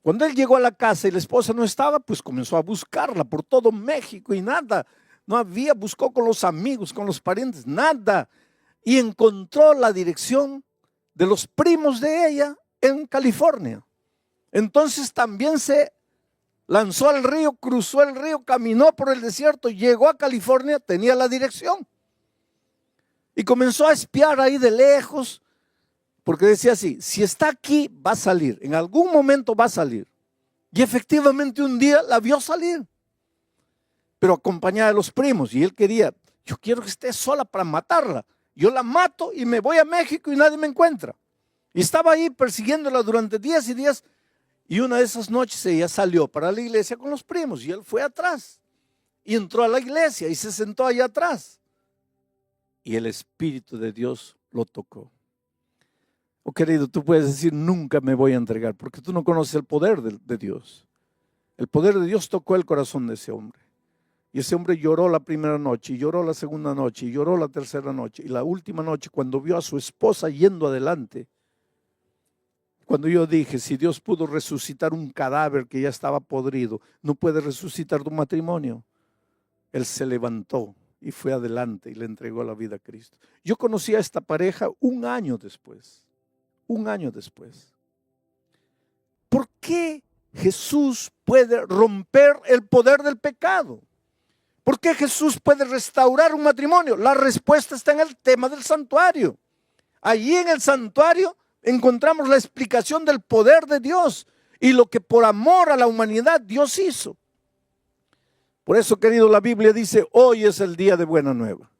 Cuando él llegó a la casa y la esposa no estaba, pues comenzó a buscarla por todo México y nada. No había, buscó con los amigos, con los parientes, nada. Y encontró la dirección de los primos de ella en California. Entonces también se lanzó al río, cruzó el río, caminó por el desierto, llegó a California, tenía la dirección. Y comenzó a espiar ahí de lejos, porque decía así, si está aquí va a salir, en algún momento va a salir. Y efectivamente un día la vio salir, pero acompañada de los primos. Y él quería, yo quiero que esté sola para matarla. Yo la mato y me voy a México y nadie me encuentra. Y estaba ahí persiguiéndola durante días y días. Y una de esas noches ella salió para la iglesia con los primos y él fue atrás. Y entró a la iglesia y se sentó allá atrás. Y el Espíritu de Dios lo tocó. Oh, querido, tú puedes decir, nunca me voy a entregar, porque tú no conoces el poder de Dios. El poder de Dios tocó el corazón de ese hombre. Y ese hombre lloró la primera noche, y lloró la segunda noche, y lloró la tercera noche. Y la última noche, cuando vio a su esposa yendo adelante, cuando yo dije, si Dios pudo resucitar un cadáver que ya estaba podrido, no puede resucitar tu matrimonio. Él se levantó y fue adelante y le entregó la vida a Cristo. Yo conocí a esta pareja un año después. Un año después. ¿Por qué Jesús puede romper el poder del pecado? ¿Por qué Jesús puede restaurar un matrimonio? La respuesta está en el tema del santuario. Allí en el santuario encontramos la explicación del poder de Dios y lo que por amor a la humanidad Dios hizo. Por eso, querido, la Biblia dice, hoy es el día de buena nueva.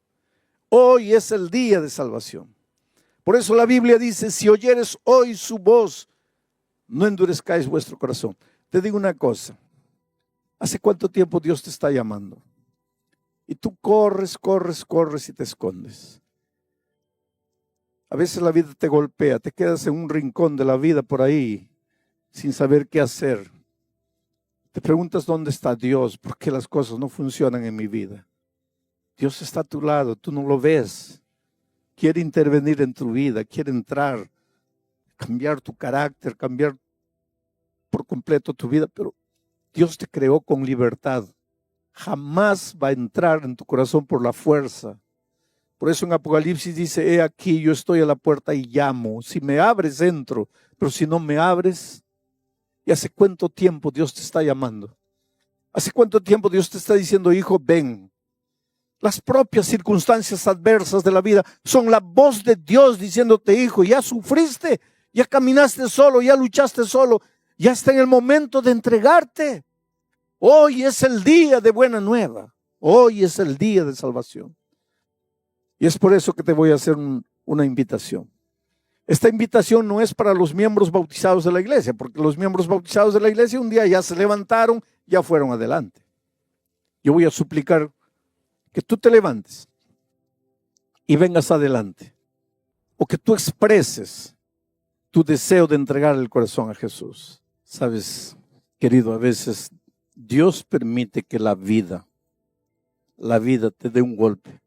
Hoy es el día de salvación. Por eso la Biblia dice, si oyeres hoy su voz, no endurezcáis vuestro corazón. Te digo una cosa, ¿hace cuánto tiempo Dios te está llamando? Y tú corres, corres, corres y te escondes. A veces la vida te golpea, te quedas en un rincón de la vida por ahí, sin saber qué hacer. Te preguntas dónde está Dios, por qué las cosas no funcionan en mi vida. Dios está a tu lado, tú no lo ves. Quiere intervenir en tu vida, quiere entrar, cambiar tu carácter, cambiar por completo tu vida, pero Dios te creó con libertad. Jamás va a entrar en tu corazón por la fuerza. Por eso en Apocalipsis dice, he aquí, yo estoy a la puerta y llamo. Si me abres, entro, pero si no me abres, ¿y hace cuánto tiempo Dios te está llamando? ¿Hace cuánto tiempo Dios te está diciendo, hijo, ven? Las propias circunstancias adversas de la vida son la voz de Dios diciéndote, hijo, ya sufriste, ya caminaste solo, ya luchaste solo, ya está en el momento de entregarte. Hoy es el día de buena nueva, hoy es el día de salvación. Y es por eso que te voy a hacer una invitación. Esta invitación no es para los miembros bautizados de la iglesia, porque los miembros bautizados de la iglesia un día ya se levantaron, ya fueron adelante. Yo voy a suplicar que tú te levantes y vengas adelante, o que tú expreses tu deseo de entregar el corazón a Jesús. Sabes, querido, a veces Dios permite que la vida te dé un golpe.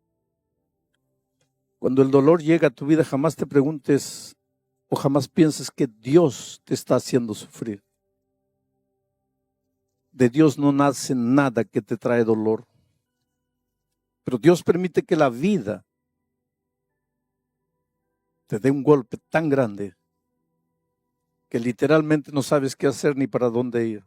Cuando el dolor llega a tu vida, jamás te preguntes o jamás pienses que Dios te está haciendo sufrir. De Dios no nace nada que te trae dolor. Pero Dios permite que la vida te dé un golpe tan grande que literalmente no sabes qué hacer ni para dónde ir.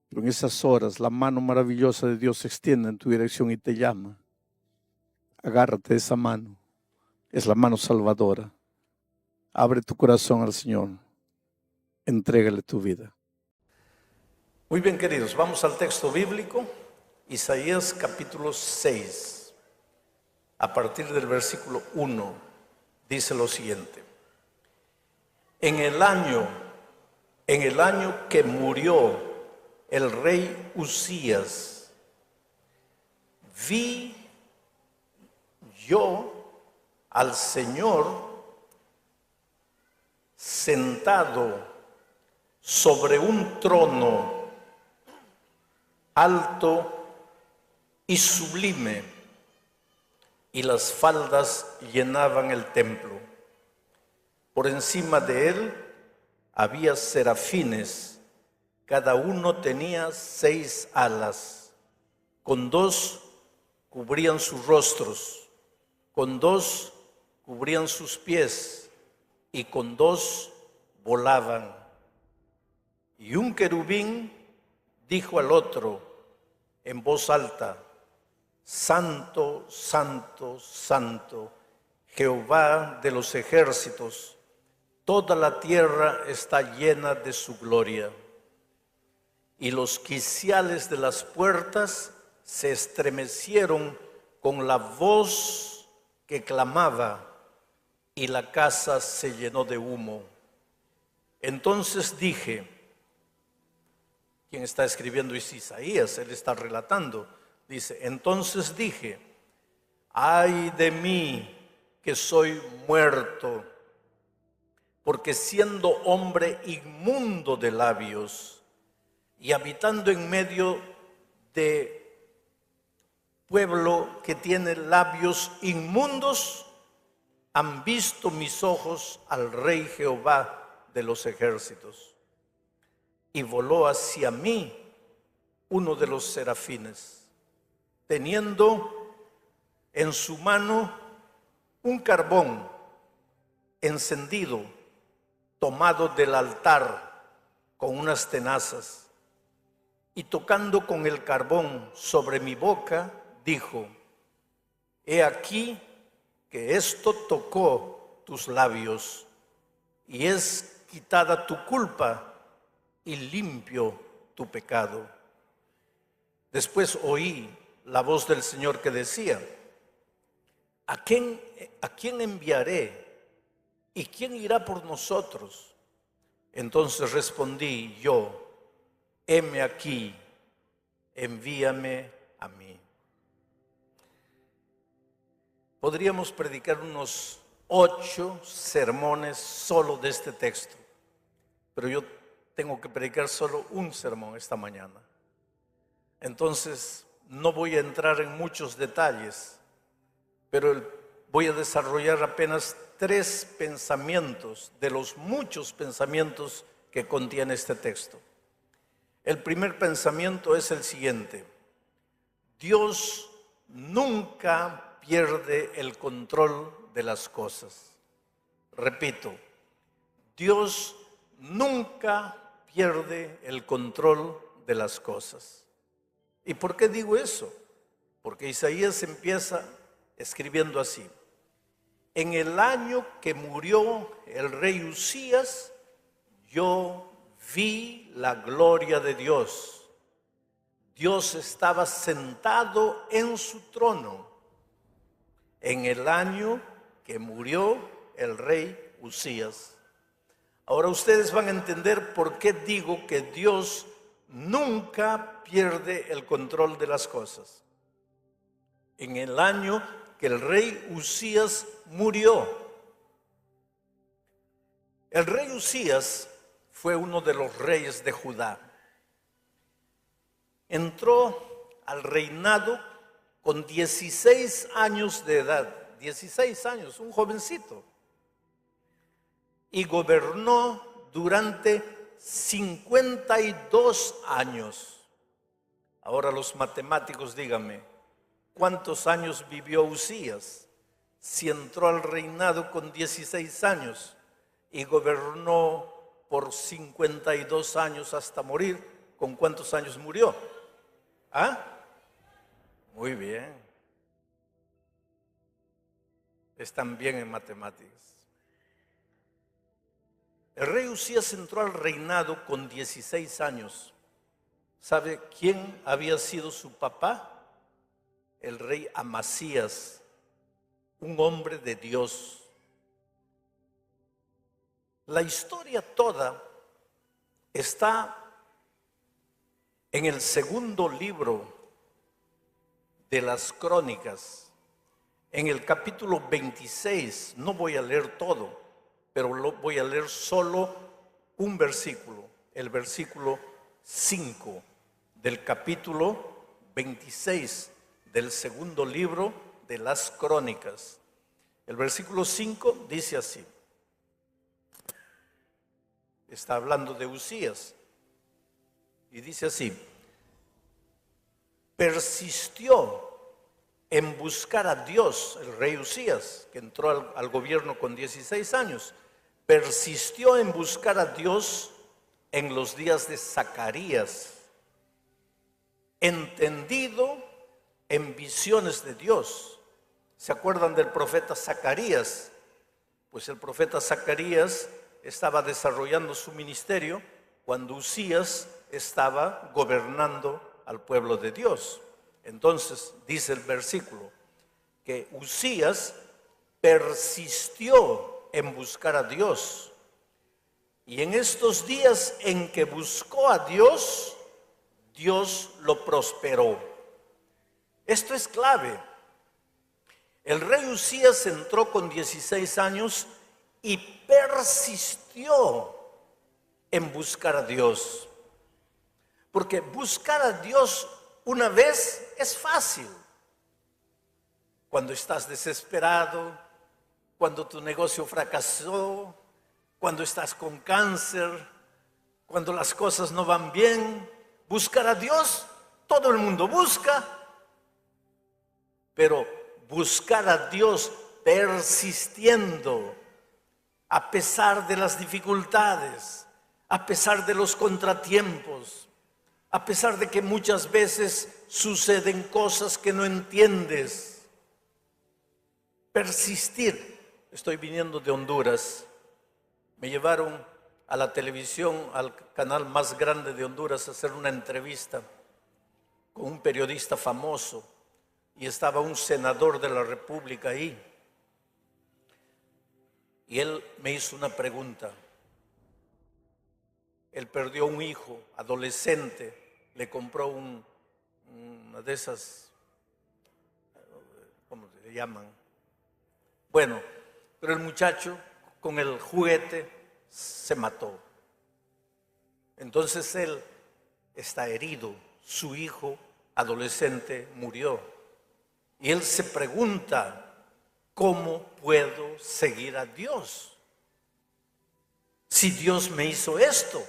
Pero en esas horas la mano maravillosa de Dios se extiende en tu dirección y te llama. Agárrate de esa mano. Es la mano salvadora. Abre tu corazón al Señor. Entrégale tu vida. Muy bien, queridos, vamos al texto bíblico. Isaías capítulo 6, a partir del versículo 1, dice lo siguiente. En el año que murió el rey Uzías, vi yo al Señor sentado sobre un trono alto y sublime, y las faldas llenaban el templo. Por encima de él había serafines, cada uno tenía 6 alas, con 2 cubrían sus rostros, con 2 cubrían sus pies, y con 2 volaban. Y un querubín dijo al otro en voz alta, Santo, santo, santo, Jehová de los ejércitos, toda la tierra está llena de su gloria. Y los quiciales de las puertas se estremecieron con la voz que clamaba, y la casa se llenó de humo. Entonces dije, quien está escribiendo es Isaías, él está relatando. Dice, entonces dije, ay de mí que soy muerto, porque siendo hombre inmundo de labios y habitando en medio de pueblo que tiene labios inmundos, han visto mis ojos al Rey Jehová de los ejércitos. Y voló hacia mí uno de los serafines, teniendo en su mano un carbón encendido, tomado del altar con unas tenazas, y tocando con el carbón sobre mi boca, dijo, he aquí que esto tocó tus labios, y es quitada tu culpa y limpio tu pecado. Después oí la voz del Señor que decía, ¿a quién enviaré? ¿Y quién irá por nosotros? Entonces respondí yo, heme aquí, envíame a mí. Podríamos predicar unos 8 sermones solo de este texto, pero yo tengo que predicar solo un sermón esta mañana. Entonces, no voy a entrar en muchos detalles, pero voy a desarrollar apenas 3 pensamientos de los muchos pensamientos que contiene este texto. El primer pensamiento es el siguiente: Dios nunca pierde el control de las cosas. Repito, Dios nunca pierde el control de las cosas. ¿Y por qué digo eso? Porque Isaías empieza escribiendo así: en el año que murió el rey Uzías, yo vi la gloria de Dios. Dios estaba sentado en su trono en el año que murió el rey Uzías. Ahora ustedes van a entender por qué digo que Dios nunca pierde el control de las cosas. En el año que el rey Uzías murió. El rey Uzías fue uno de los reyes de Judá. Entró al reinado con 16 años de edad, 16 años, un jovencito, y gobernó durante 52 años. Ahora los matemáticos, díganme, ¿cuántos años vivió Uzías? Si entró al reinado con 16 años y gobernó por 52 años hasta morir, ¿con cuántos años murió? ¿Ah? Muy bien. Están bien en matemáticas. El rey Uzías entró al reinado con 16 años. ¿Sabe quién había sido su papá? El rey Amasías, un hombre de Dios. La historia toda está en el segundo libro de las Crónicas, en el capítulo 26. No voy a leer todo, pero voy a leer solo un versículo, el versículo 5 del capítulo 26 del segundo libro de las Crónicas. El versículo 5 dice así. Está hablando de Uzías y dice así: persistió en buscar a Dios, el rey Uzías, que entró al gobierno con 16 años, persistió en buscar a Dios en los días de Zacarías, entendido en visiones de Dios. ¿Se acuerdan del profeta Zacarías? Pues el profeta Zacarías estaba desarrollando su ministerio cuando Uzías estaba gobernando al pueblo de Dios. Entonces dice el versículo que Uzías persistió en buscar a Dios, y en estos días en que buscó a Dios, Dios lo prosperó. Esto es clave. El rey Uzías entró con 16 años y persistió en buscar a Dios. Porque buscar a Dios una vez es fácil. Cuando estás desesperado, cuando tu negocio fracasó, cuando estás con cáncer, cuando las cosas no van bien, buscar a Dios, todo el mundo busca. Pero buscar a Dios persistiendo, a pesar de las dificultades, a pesar de los contratiempos, a pesar de que muchas veces suceden cosas que no entiendes. Persistir. Estoy viniendo de Honduras. Me llevaron a la televisión, al canal más grande de Honduras, a hacer una entrevista con un periodista famoso y estaba un senador de la República ahí. Y él me hizo una pregunta. Él perdió un hijo, adolescente, le compró una de esas, ¿cómo se le llaman? Bueno, pero el muchacho con el juguete se mató. Entonces él está herido, su hijo adolescente murió. Y él se pregunta, ¿cómo puedo seguir a Dios? Si Dios me hizo esto.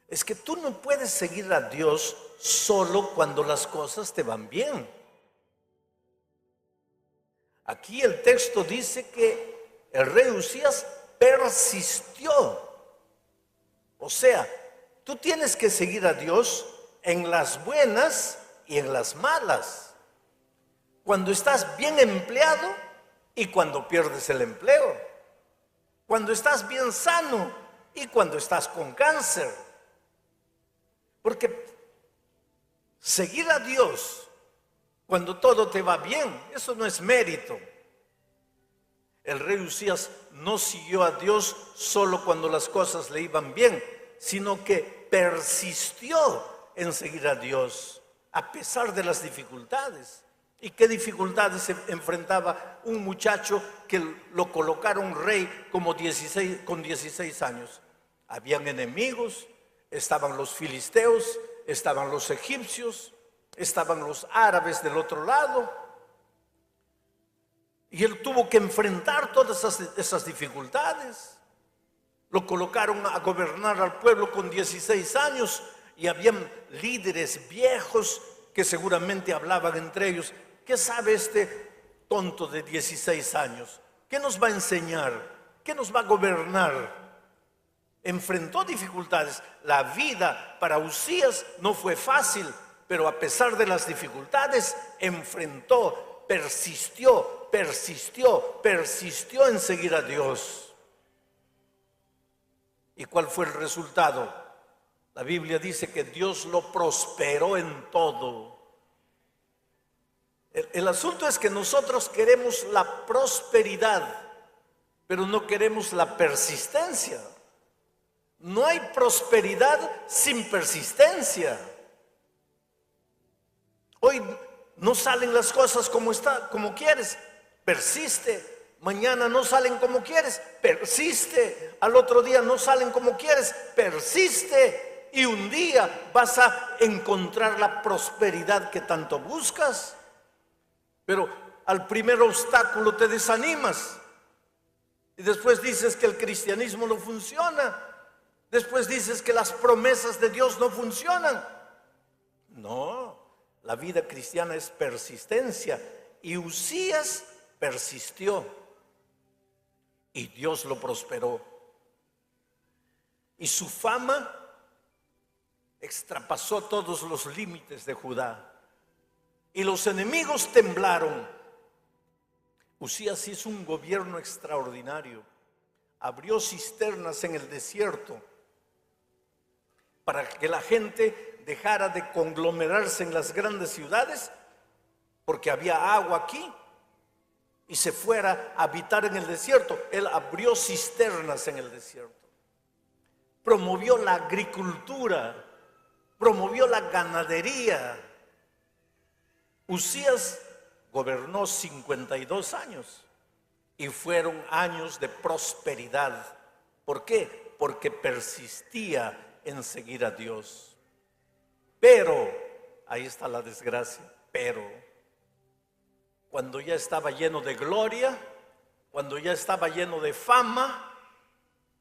Es que tú no puedes seguir a Dios solo cuando las cosas te van bien. Aquí el texto dice que el rey Usías persistió. O sea, tú tienes que seguir a Dios en las buenas y en las malas. Cuando estás bien empleado y cuando pierdes el empleo. Cuando estás bien sano y cuando estás con cáncer. Porque seguir a Dios cuando todo te va bien, eso no es mérito. El rey Usías no siguió a Dios solo cuando las cosas le iban bien, sino que persistió en seguir a Dios a pesar de las dificultades. ¿Y qué dificultades se enfrentaba un muchacho que lo colocaron rey con 16 años? Habían enemigos, estaban los filisteos, estaban los egipcios, estaban los árabes del otro lado. Y él tuvo que enfrentar todas esas dificultades. Lo colocaron a gobernar al pueblo con 16 años y habían líderes viejos que seguramente hablaban entre ellos. ¿Qué sabe este tonto de 16 años? ¿Qué nos va a enseñar? ¿Qué nos va a gobernar? Enfrentó dificultades. La vida para Usías no fue fácil, pero a pesar de las dificultades, enfrentó, persistió en seguir a Dios. ¿Y cuál fue el resultado? La Biblia dice que Dios lo prosperó en todo. El asunto es que nosotros queremos la prosperidad, pero no queremos la persistencia. No hay prosperidad sin persistencia. Hoy no salen las cosas como quieres, persiste. Mañana no salen como quieres, persiste. Al otro día no salen como quieres, persiste. Y un día vas a encontrar la prosperidad que tanto buscas. Pero al primer obstáculo te desanimas. Y después dices que el cristianismo no funciona. Después dices que las promesas de Dios no funcionan. No, la vida cristiana es persistencia. Y Usías persistió. Y Dios lo prosperó. Y su fama extrapasó todos los límites de Judá. Y los enemigos temblaron. Usías hizo un gobierno extraordinario. Abrió cisternas en el desierto para que la gente dejara de conglomerarse en las grandes ciudades, porque había agua aquí, y se fuera a habitar en el desierto. Él abrió cisternas en el desierto. Promovió la agricultura, promovió la ganadería. Usías gobernó 52 años y fueron años de prosperidad. ¿Por qué? Porque persistía en seguir a Dios. Pero, ahí está la desgracia, pero cuando ya estaba lleno de gloria, cuando ya estaba lleno de fama,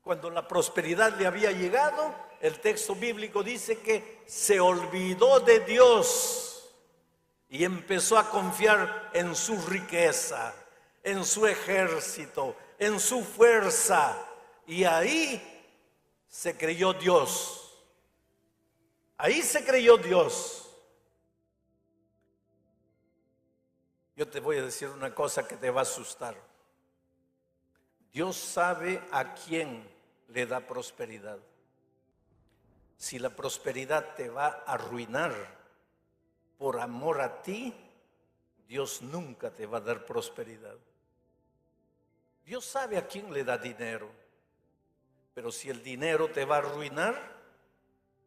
cuando la prosperidad le había llegado, el texto bíblico dice que se olvidó de Dios. Y empezó a confiar en su riqueza, en su ejército, en su fuerza. Y ahí se creyó Dios. Ahí se creyó Dios. Yo te voy a decir una cosa que te va a asustar. Dios sabe a quién le da prosperidad. Si la prosperidad te va a arruinar por amor a ti, Dios nunca te va a dar prosperidad. Dios sabe a quién le da dinero, pero si el dinero te va a arruinar,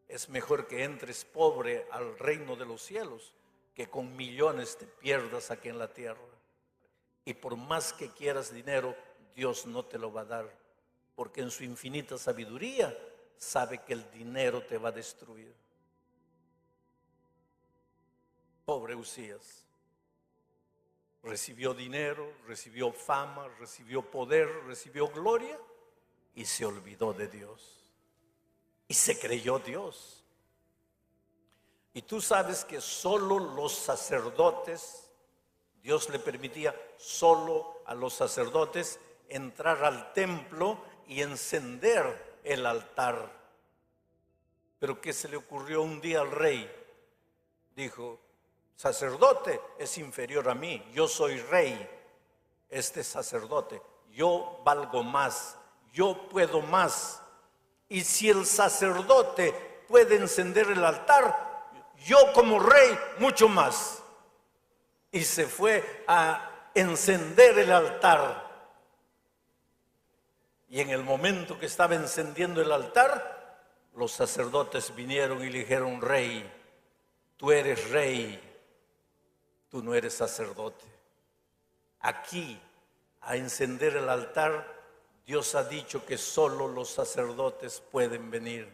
es mejor que entres pobre al reino de los cielos, que con millones te pierdas aquí en la tierra. Y por más que quieras dinero, Dios no te lo va a dar, porque en su infinita sabiduría sabe que el dinero te va a destruir. Pobre Usías. Recibió dinero, recibió fama, recibió poder, recibió gloria y se olvidó de Dios. Y se creyó Dios. Y tú sabes que solo los sacerdotes, Dios le permitía solo a los sacerdotes entrar al templo y encender el altar. Pero ¿qué se le ocurrió un día al rey? Dijo: sacerdote es inferior a mí, yo soy rey, este sacerdote, yo valgo más, yo puedo más. Y si el sacerdote puede encender el altar, yo como rey mucho más. Y se fue a encender el altar. Y en el momento que estaba encendiendo el altar, los sacerdotes vinieron y le dijeron: rey, tú eres rey, tú no eres sacerdote. Aquí, a encender el altar, Dios ha dicho que solo los sacerdotes pueden venir.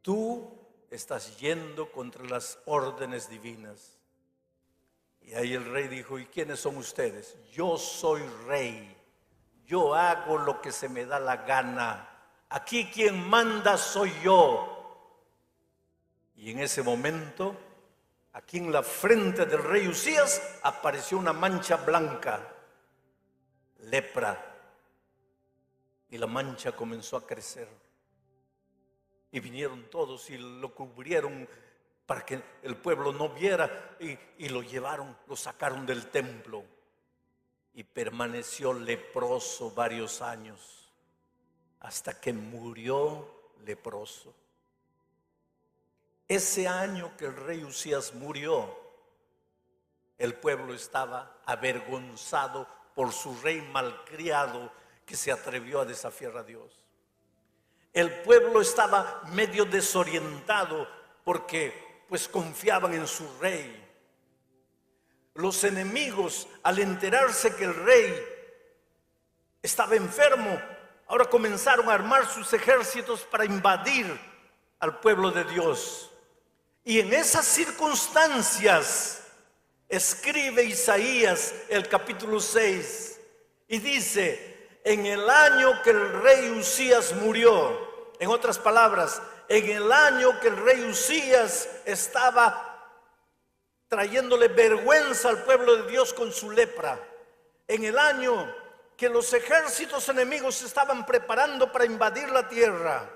Tú estás yendo contra las órdenes divinas. Y ahí el rey dijo: ¿y quiénes son ustedes? Yo soy rey, yo hago lo que se me da la gana. Aquí quien manda soy yo. Y en ese momento, aquí en la frente del rey Usías apareció una mancha blanca, lepra. Y la mancha comenzó a crecer. Y vinieron todos y lo cubrieron para que el pueblo no viera. Y lo llevaron, lo sacaron del templo. Y permaneció leproso varios años, hasta que murió leproso. Ese año que el rey Usías murió, el pueblo estaba avergonzado por su rey malcriado que se atrevió a desafiar a Dios. El pueblo estaba medio desorientado porque pues confiaban en su rey. Los enemigos, al enterarse que el rey estaba enfermo, ahora comenzaron a armar sus ejércitos para invadir al pueblo de Dios. Y en esas circunstancias escribe Isaías el capítulo 6 y dice: en el año que el rey Usías murió, en otras palabras, en el año que el rey Usías estaba trayéndole vergüenza al pueblo de Dios con su lepra, en el año que los ejércitos enemigos se estaban preparando para invadir la tierra,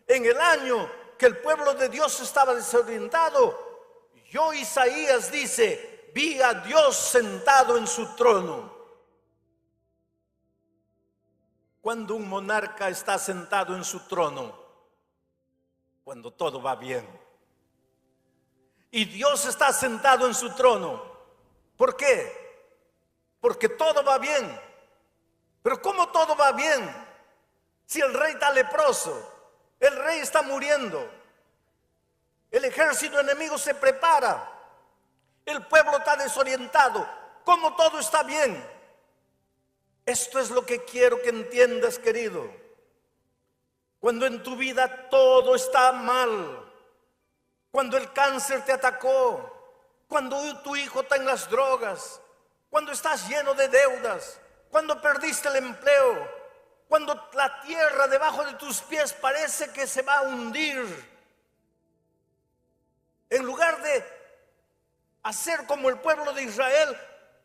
en el año que el pueblo de Dios estaba desorientado, yo, Isaías, dice: vi a Dios sentado en su trono. Cuando un monarca está sentado en su trono, cuando todo va bien. Y Dios está sentado en su trono. ¿Por qué? Porque todo va bien. Pero ¿cómo todo va bien? Si el rey está leproso, el rey está muriendo, el ejército enemigo se prepara, el pueblo está desorientado, ¿cómo todo está bien? Esto es lo que quiero que entiendas, querido. Cuando en tu vida todo está mal, cuando el cáncer te atacó, cuando tu hijo está en las drogas, cuando estás lleno de deudas, cuando perdiste el empleo, cuando la tierra debajo de tus pies parece que se va a hundir, en lugar de hacer como el pueblo de Israel,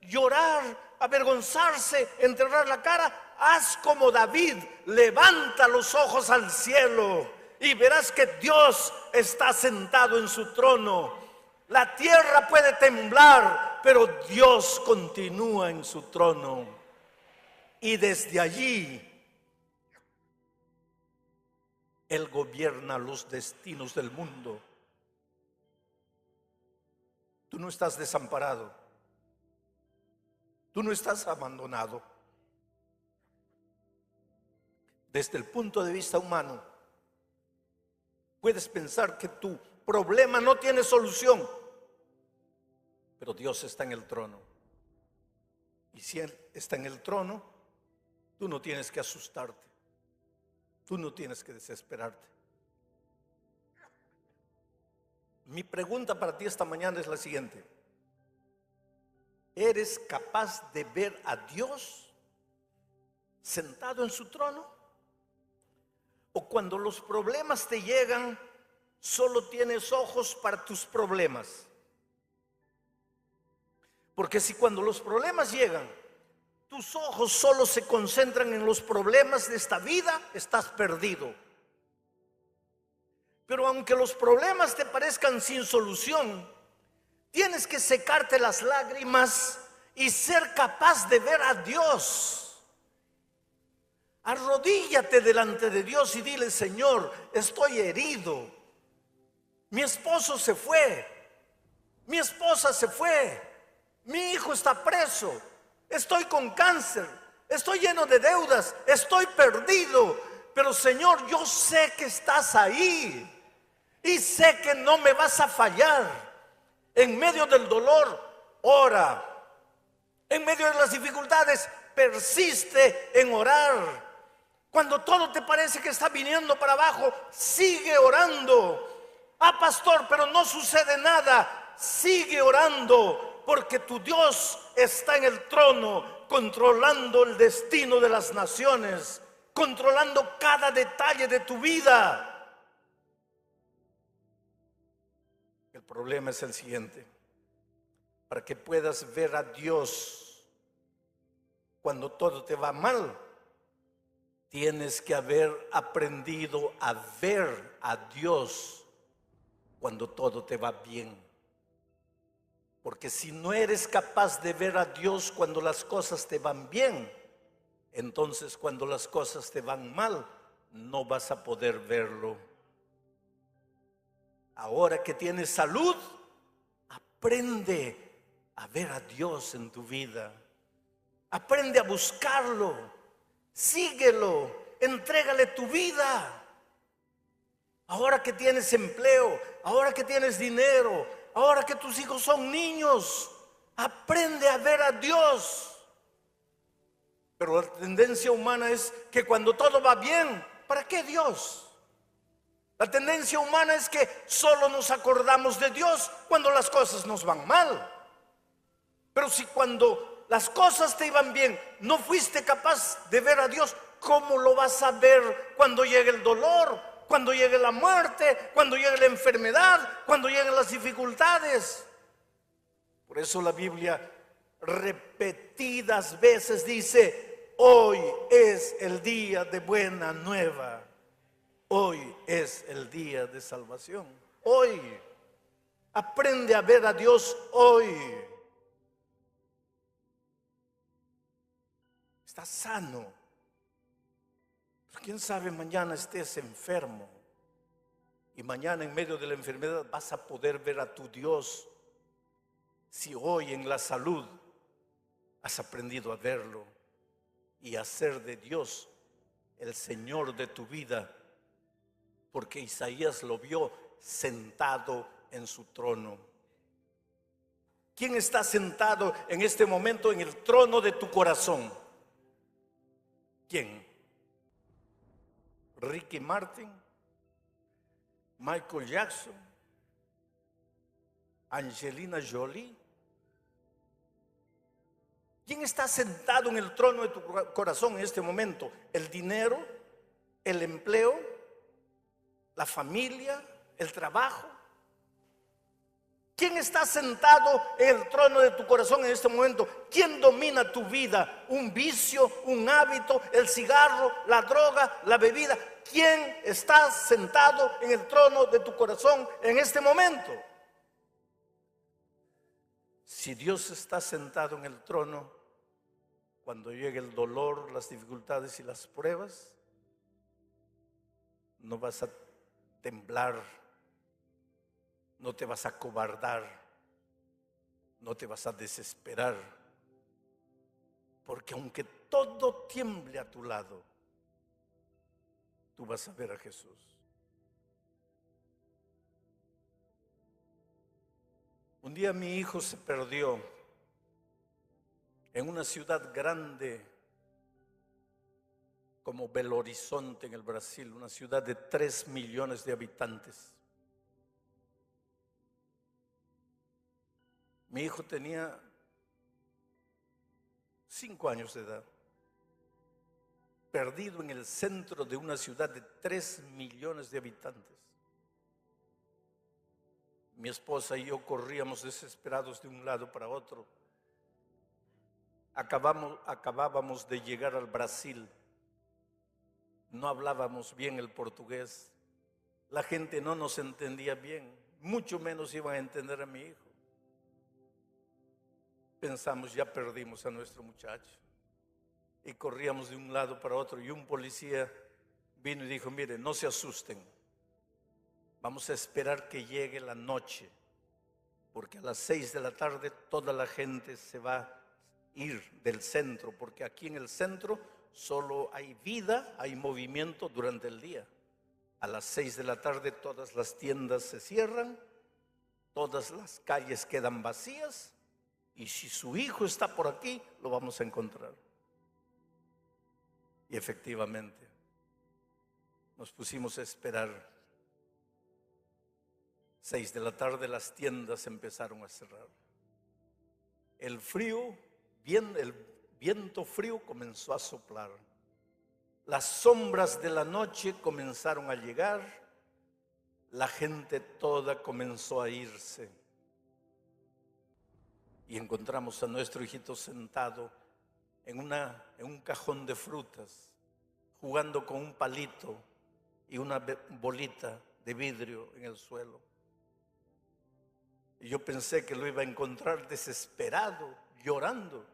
llorar, avergonzarse, enterrar la cara, haz como David: levanta los ojos al cielo y verás que Dios está sentado en su trono. La tierra puede temblar, pero Dios continúa en su trono. Y desde allí Él gobierna los destinos del mundo. Tú no estás desamparado. Tú no estás abandonado. Desde el punto de vista humano, puedes pensar que tu problema no tiene solución, pero Dios está en el trono. Y si Él está en el trono, tú no tienes que asustarte. Tú no tienes que desesperarte. Mi pregunta para ti esta mañana es la siguiente: ¿eres capaz de ver a Dios sentado en su trono? ¿O cuando los problemas te llegan, solo tienes ojos para tus problemas? Porque si cuando los problemas llegan, tus ojos solo se concentran en los problemas de esta vida, estás perdido. Pero aunque los problemas te parezcan sin solución, tienes que secarte las lágrimas y ser capaz de ver a Dios. Arrodíllate delante de Dios y dile: Señor, estoy herido. Mi esposo se fue. Mi esposa se fue. Mi hijo está preso. Estoy con cáncer. Estoy lleno de deudas. Estoy perdido. Pero Señor, yo sé que estás ahí. Y sé que no me vas a fallar. En medio del dolor, ora. En medio de las dificultades, persiste en orar. Cuando todo te parece que está viniendo para abajo, sigue orando. Ah, pastor, pero no sucede nada. Sigue orando, porque tu Dios está en el trono, controlando el destino de las naciones, controlando cada detalle de tu vida. El problema es el siguiente: para que puedas ver a Dios cuando todo te va mal, tienes que haber aprendido a ver a Dios cuando todo te va bien. Porque si no eres capaz de ver a Dios cuando las cosas te van bien, entonces cuando las cosas te van mal, no vas a poder verlo. Ahora que tienes salud, aprende a ver a Dios en tu vida. Aprende a buscarlo. Síguelo, entrégale tu vida. Ahora que tienes empleo, ahora que tienes dinero, ahora que tus hijos son niños, aprende a ver a Dios. Pero la tendencia humana es que cuando todo va bien, ¿para qué Dios? La tendencia humana es que solo nos acordamos de Dios cuando las cosas nos van mal. Pero si cuando las cosas te iban bien no fuiste capaz de ver a Dios, ¿cómo lo vas a ver cuando llegue el dolor, cuando llegue la muerte, cuando llegue la enfermedad, cuando lleguen las dificultades? Por eso la Biblia repetidas veces dice: hoy es el día de buena nueva. Hoy es el día de salvación. Hoy. Aprende a ver a Dios hoy. Estás sano. Pero quién sabe, mañana estés enfermo. Y mañana en medio de la enfermedad vas a poder ver a tu Dios. Si hoy en la salud has aprendido a verlo y a ser de Dios el Señor de tu vida. Porque Isaías lo vio sentado en su trono. ¿Quién está sentado en este momento en el trono de tu corazón? ¿Quién? Ricky Martin, Michael Jackson, Angelina Jolie. ¿Quién está sentado en el trono de tu corazón en este momento? ¿El dinero? ¿El empleo? ¿La familia? ¿El trabajo? ¿Quién está sentado en el trono de tu corazón en este momento? ¿Quién domina tu vida? ¿Un vicio? ¿Un hábito? ¿El cigarro? ¿La droga? ¿La bebida? ¿Quién está sentado en el trono de tu corazón en este momento? Si Dios está sentado en el trono, cuando llegue el dolor, las dificultades y las pruebas, no vas a temblar, no te vas a acobardar, no te vas a desesperar, porque aunque todo tiemble a tu lado, tú vas a ver a Jesús. Un día mi hijo se perdió en una ciudad grande como Belo Horizonte en el Brasil, una ciudad de 3 millones de habitantes. Mi hijo tenía 5 años de edad, perdido en el centro de una ciudad de 3 millones de habitantes. Mi esposa y yo corríamos desesperados de un lado para otro. Acabábamos de llegar al Brasil. No hablábamos bien el portugués. La gente no nos entendía bien, mucho menos iban a entender a mi hijo. Pensamos, ya perdimos a nuestro muchacho. Y corríamos de un lado para otro y un policía vino y dijo, mire, no se asusten. Vamos a esperar que llegue la noche, porque a las 6 de la tarde toda la gente se va a ir del centro, porque aquí en el centro solo hay vida, hay movimiento durante el día. A las 6 de la tarde todas las tiendas se cierran, todas las calles quedan vacías, y si su hijo está por aquí, lo vamos a encontrar. Y efectivamente, nos pusimos a esperar. 6 de la tarde las tiendas empezaron a cerrar. El viento frío comenzó a soplar. Las sombras de la noche comenzaron a llegar. La gente toda comenzó a irse. Y encontramos a nuestro hijito sentado en un cajón de frutas, jugando con un palito y una bolita de vidrio en el suelo. Y yo pensé que lo iba a encontrar desesperado, llorando.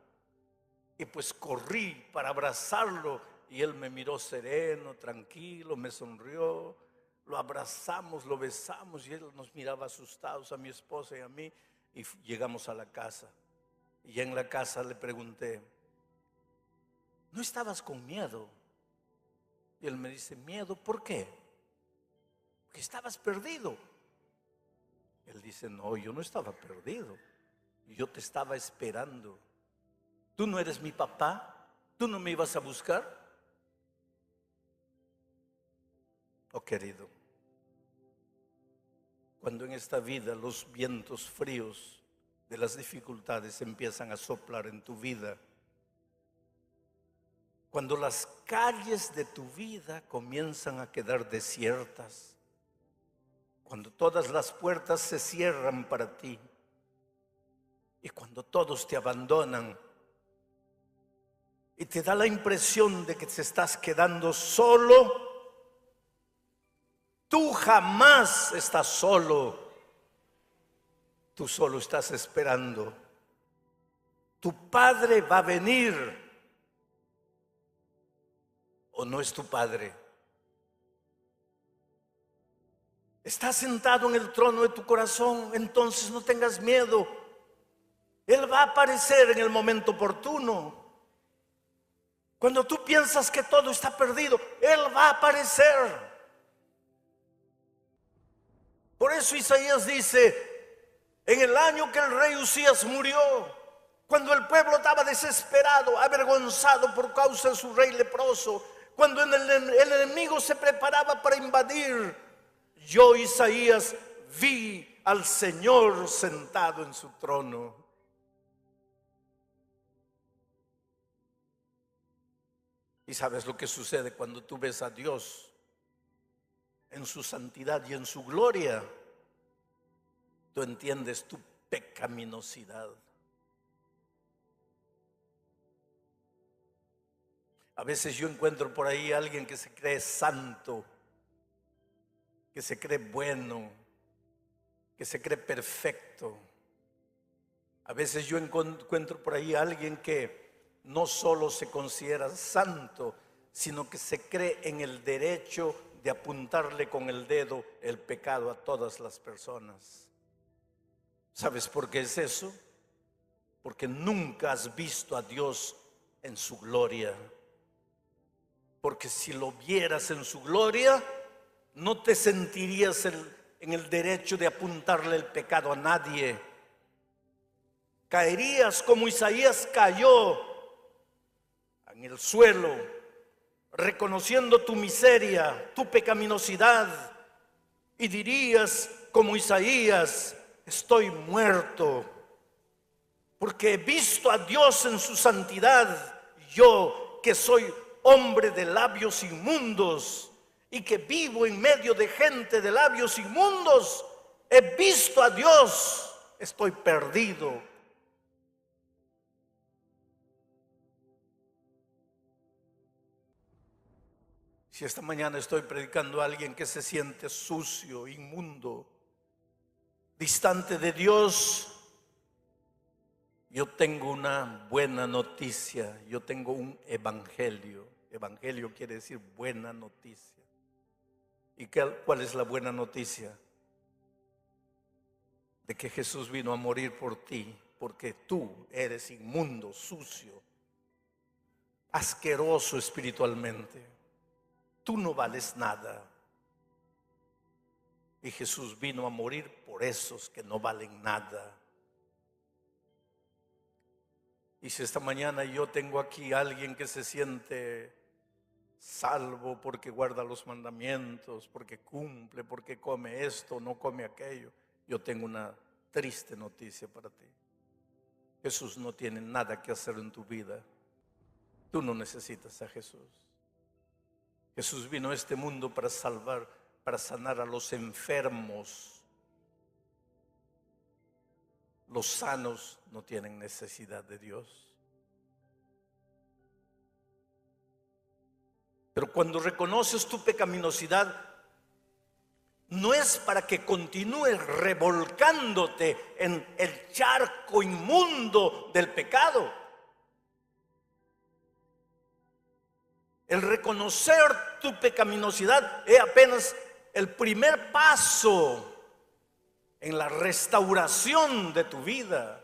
Y pues corrí para abrazarlo y él me miró sereno, tranquilo, me sonrió. Lo abrazamos, lo besamos y él nos miraba asustados a mi esposa y a mí. Y llegamos a la casa. Y ya en la casa le pregunté, ¿no estabas con miedo? Y él me dice, ¿miedo? ¿Por qué? Porque estabas perdido. Él dice, no, yo no estaba perdido, yo te estaba esperando. ¿Tú no eres mi papá? ¿Tú no me ibas a buscar? Oh querido, cuando en esta vida los vientos fríos de las dificultades empiezan a soplar en tu vida, cuando las calles de tu vida comienzan a quedar desiertas, cuando todas las puertas se cierran para ti y cuando todos te abandonan y te da la impresión de que te estás quedando solo, tú jamás estás solo. Tú solo estás esperando. Tu padre va a venir. ¿O no es tu padre? Está sentado en el trono de tu corazón, entonces no tengas miedo. Él va a aparecer en el momento oportuno. Cuando tú piensas que todo está perdido, Él va a aparecer. Por eso Isaías dice, en el año que el rey Usías murió, cuando el pueblo estaba desesperado, avergonzado por causa de su rey leproso, cuando el enemigo se preparaba para invadir, yo, Isaías, vi al Señor sentado en su trono. ¿Y sabes lo que sucede cuando tú ves a Dios en su santidad y en su gloria? Tú entiendes tu pecaminosidad. A veces yo encuentro por ahí a alguien que se cree santo, que se cree bueno, que se cree perfecto. A veces yo encuentro por ahí a alguien que no solo se considera santo, sino que se cree en el derecho de apuntarle con el dedo el pecado a todas las personas. ¿Sabes por qué es eso? Porque nunca has visto a Dios en su gloria. Porque si lo vieras en su gloria, no te sentirías en el derecho de apuntarle el pecado a nadie. Caerías como Isaías cayó en el suelo, reconociendo tu miseria, tu pecaminosidad, y dirías como Isaías: estoy muerto, porque he visto a Dios en su santidad. Yo, que soy hombre de labios inmundos y que vivo en medio de gente de labios inmundos, he visto a Dios, estoy perdido. Si esta mañana estoy predicando a alguien que se siente sucio, inmundo, distante de Dios, yo tengo una buena noticia. Yo tengo un evangelio. Evangelio quiere decir buena noticia. ¿Y cuál es la buena noticia? De que Jesús vino a morir por ti, porque tú eres inmundo, sucio, asqueroso espiritualmente. Tú no vales nada. Y Jesús vino a morir por esos que no valen nada. Y si esta mañana yo tengo aquí a alguien que se siente salvo porque guarda los mandamientos, porque cumple, porque come esto, no come aquello, yo tengo una triste noticia para ti. Jesús no tiene nada que hacer en tu vida. Tú no necesitas a Jesús. Jesús vino a este mundo para salvar, para sanar a los enfermos. Los sanos no tienen necesidad de Dios. Pero cuando reconoces tu pecaminosidad, no es para que continúes revolcándote en el charco inmundo del pecado. El reconocer tu pecaminosidad es apenas el primer paso en la restauración de tu vida.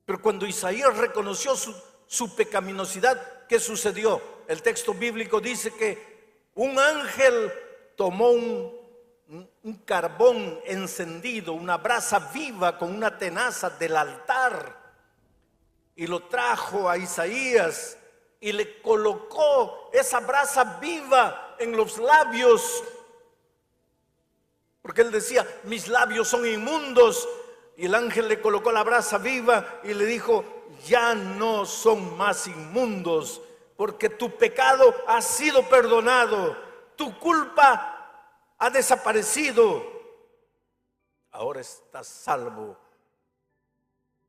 Pero cuando Isaías reconoció su pecaminosidad, ¿qué sucedió? El texto bíblico dice que un ángel tomó un carbón encendido, una brasa viva con una tenaza del altar, y lo trajo a Isaías y le colocó esa brasa viva en los labios, porque él decía: mis labios son inmundos. Y el ángel le colocó la brasa viva y le dijo: ya no son más inmundos, porque tu pecado ha sido perdonado, tu culpa ha desaparecido, ahora estás salvo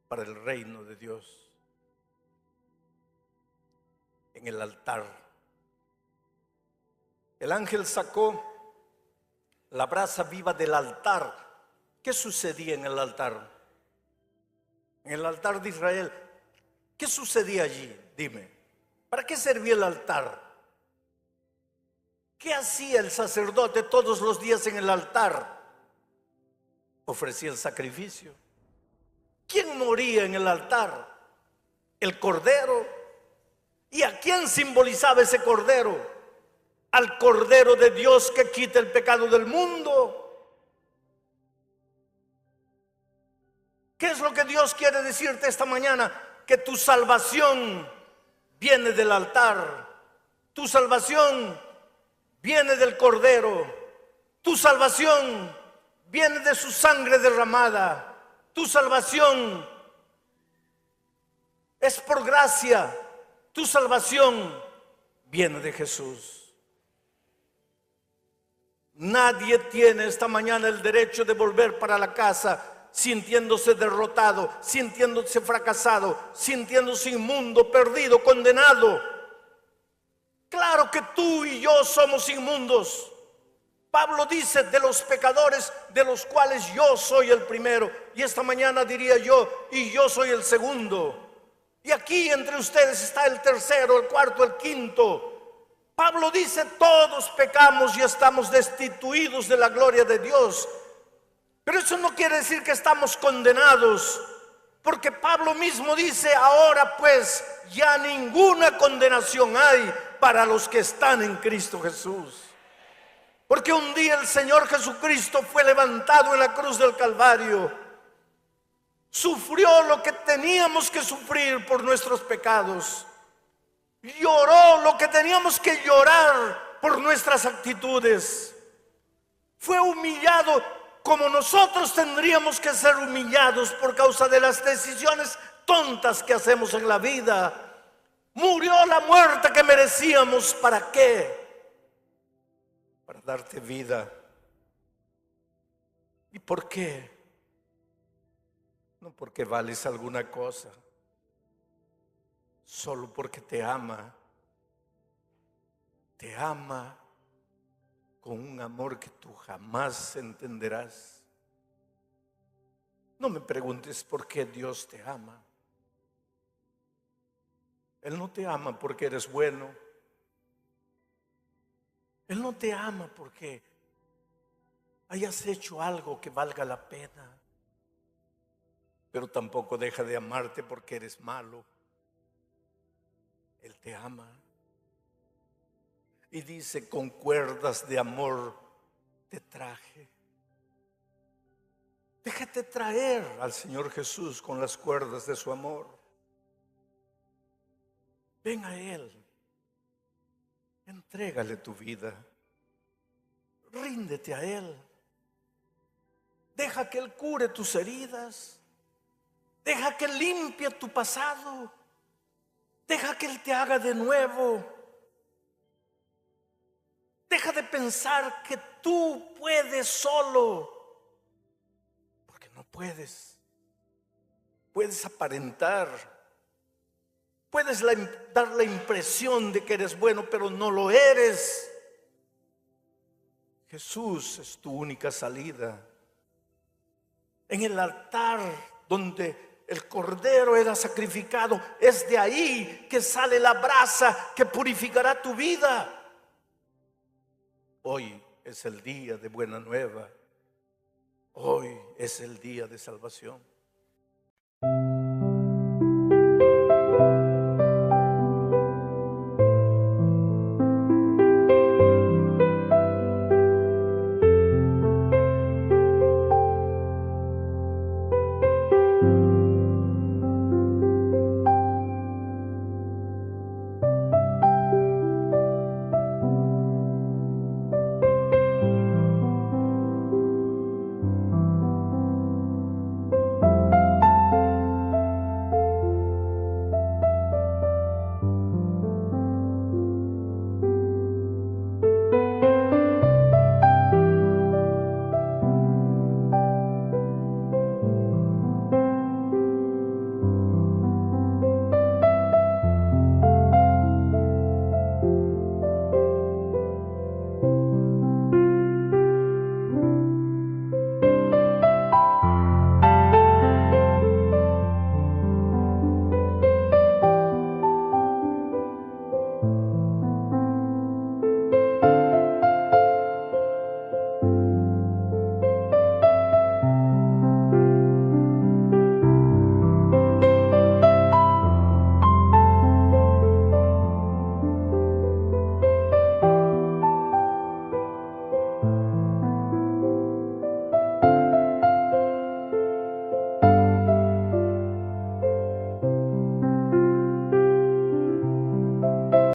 para el reino de Dios. En el altar, el ángel sacó la brasa viva del altar. ¿Qué sucedía en el altar? En el altar de Israel, ¿qué sucedía allí? Dime, ¿para qué servía el altar? ¿Qué hacía el sacerdote todos los días en el altar? Ofrecía el sacrificio. ¿Quién moría en el altar? El cordero. ¿Y a quién simbolizaba ese cordero? Al Cordero de Dios que quita el pecado del mundo. ¿Qué es lo que Dios quiere decirte esta mañana? Que tu salvación viene del altar. Tu salvación viene del Cordero. Tu salvación viene de su sangre derramada. Tu salvación es por gracia. Tu salvación viene de Jesús. Nadie tiene esta mañana el derecho de volver para la casa sintiéndose derrotado, sintiéndose fracasado, sintiéndose inmundo, perdido, condenado. Claro que tú y yo somos inmundos. Pablo dice: de los pecadores, de los cuales yo soy el primero. Y esta mañana diría yo: y yo soy el segundo. Y aquí entre ustedes está el tercero, el cuarto, el quinto. Pablo dice, todos pecamos y estamos destituidos de la gloria de Dios. Pero eso no quiere decir que estamos condenados, porque Pablo mismo dice, ahora pues ya ninguna condenación hay para los que están en Cristo Jesús. Porque un día el Señor Jesucristo fue levantado en la cruz del Calvario, sufrió lo que teníamos que sufrir por nuestros pecados, lloró lo que teníamos que llorar por nuestras actitudes, fue humillado como nosotros tendríamos que ser humillados por causa de las decisiones tontas que hacemos en la vida. Murió la muerte que merecíamos. ¿Para qué? Para darte vida. ¿Y por qué? No porque vales alguna cosa, solo porque te ama. Te ama con un amor que tú jamás entenderás. No me preguntes por qué Dios te ama. Él no te ama porque eres bueno. Él no te ama porque hayas hecho algo que valga la pena. Pero tampoco deja de amarte porque eres malo. Él te ama. Y dice, con cuerdas de amor te traje. Déjate traer al Señor Jesús con las cuerdas de su amor. Ven a Él. Entrégale tu vida. Ríndete a Él. Deja que Él cure tus heridas. Deja que Él limpie tu pasado. Deja que Él te haga de nuevo. Deja de pensar que tú puedes solo, porque no puedes. Puedes aparentar, puedes dar la impresión de que eres bueno, pero no lo eres. Jesús es tu única salida. En el altar donde el cordero era sacrificado, es de ahí que sale la brasa que purificará tu vida. Hoy es el día de buena nueva. Hoy es el día de salvación.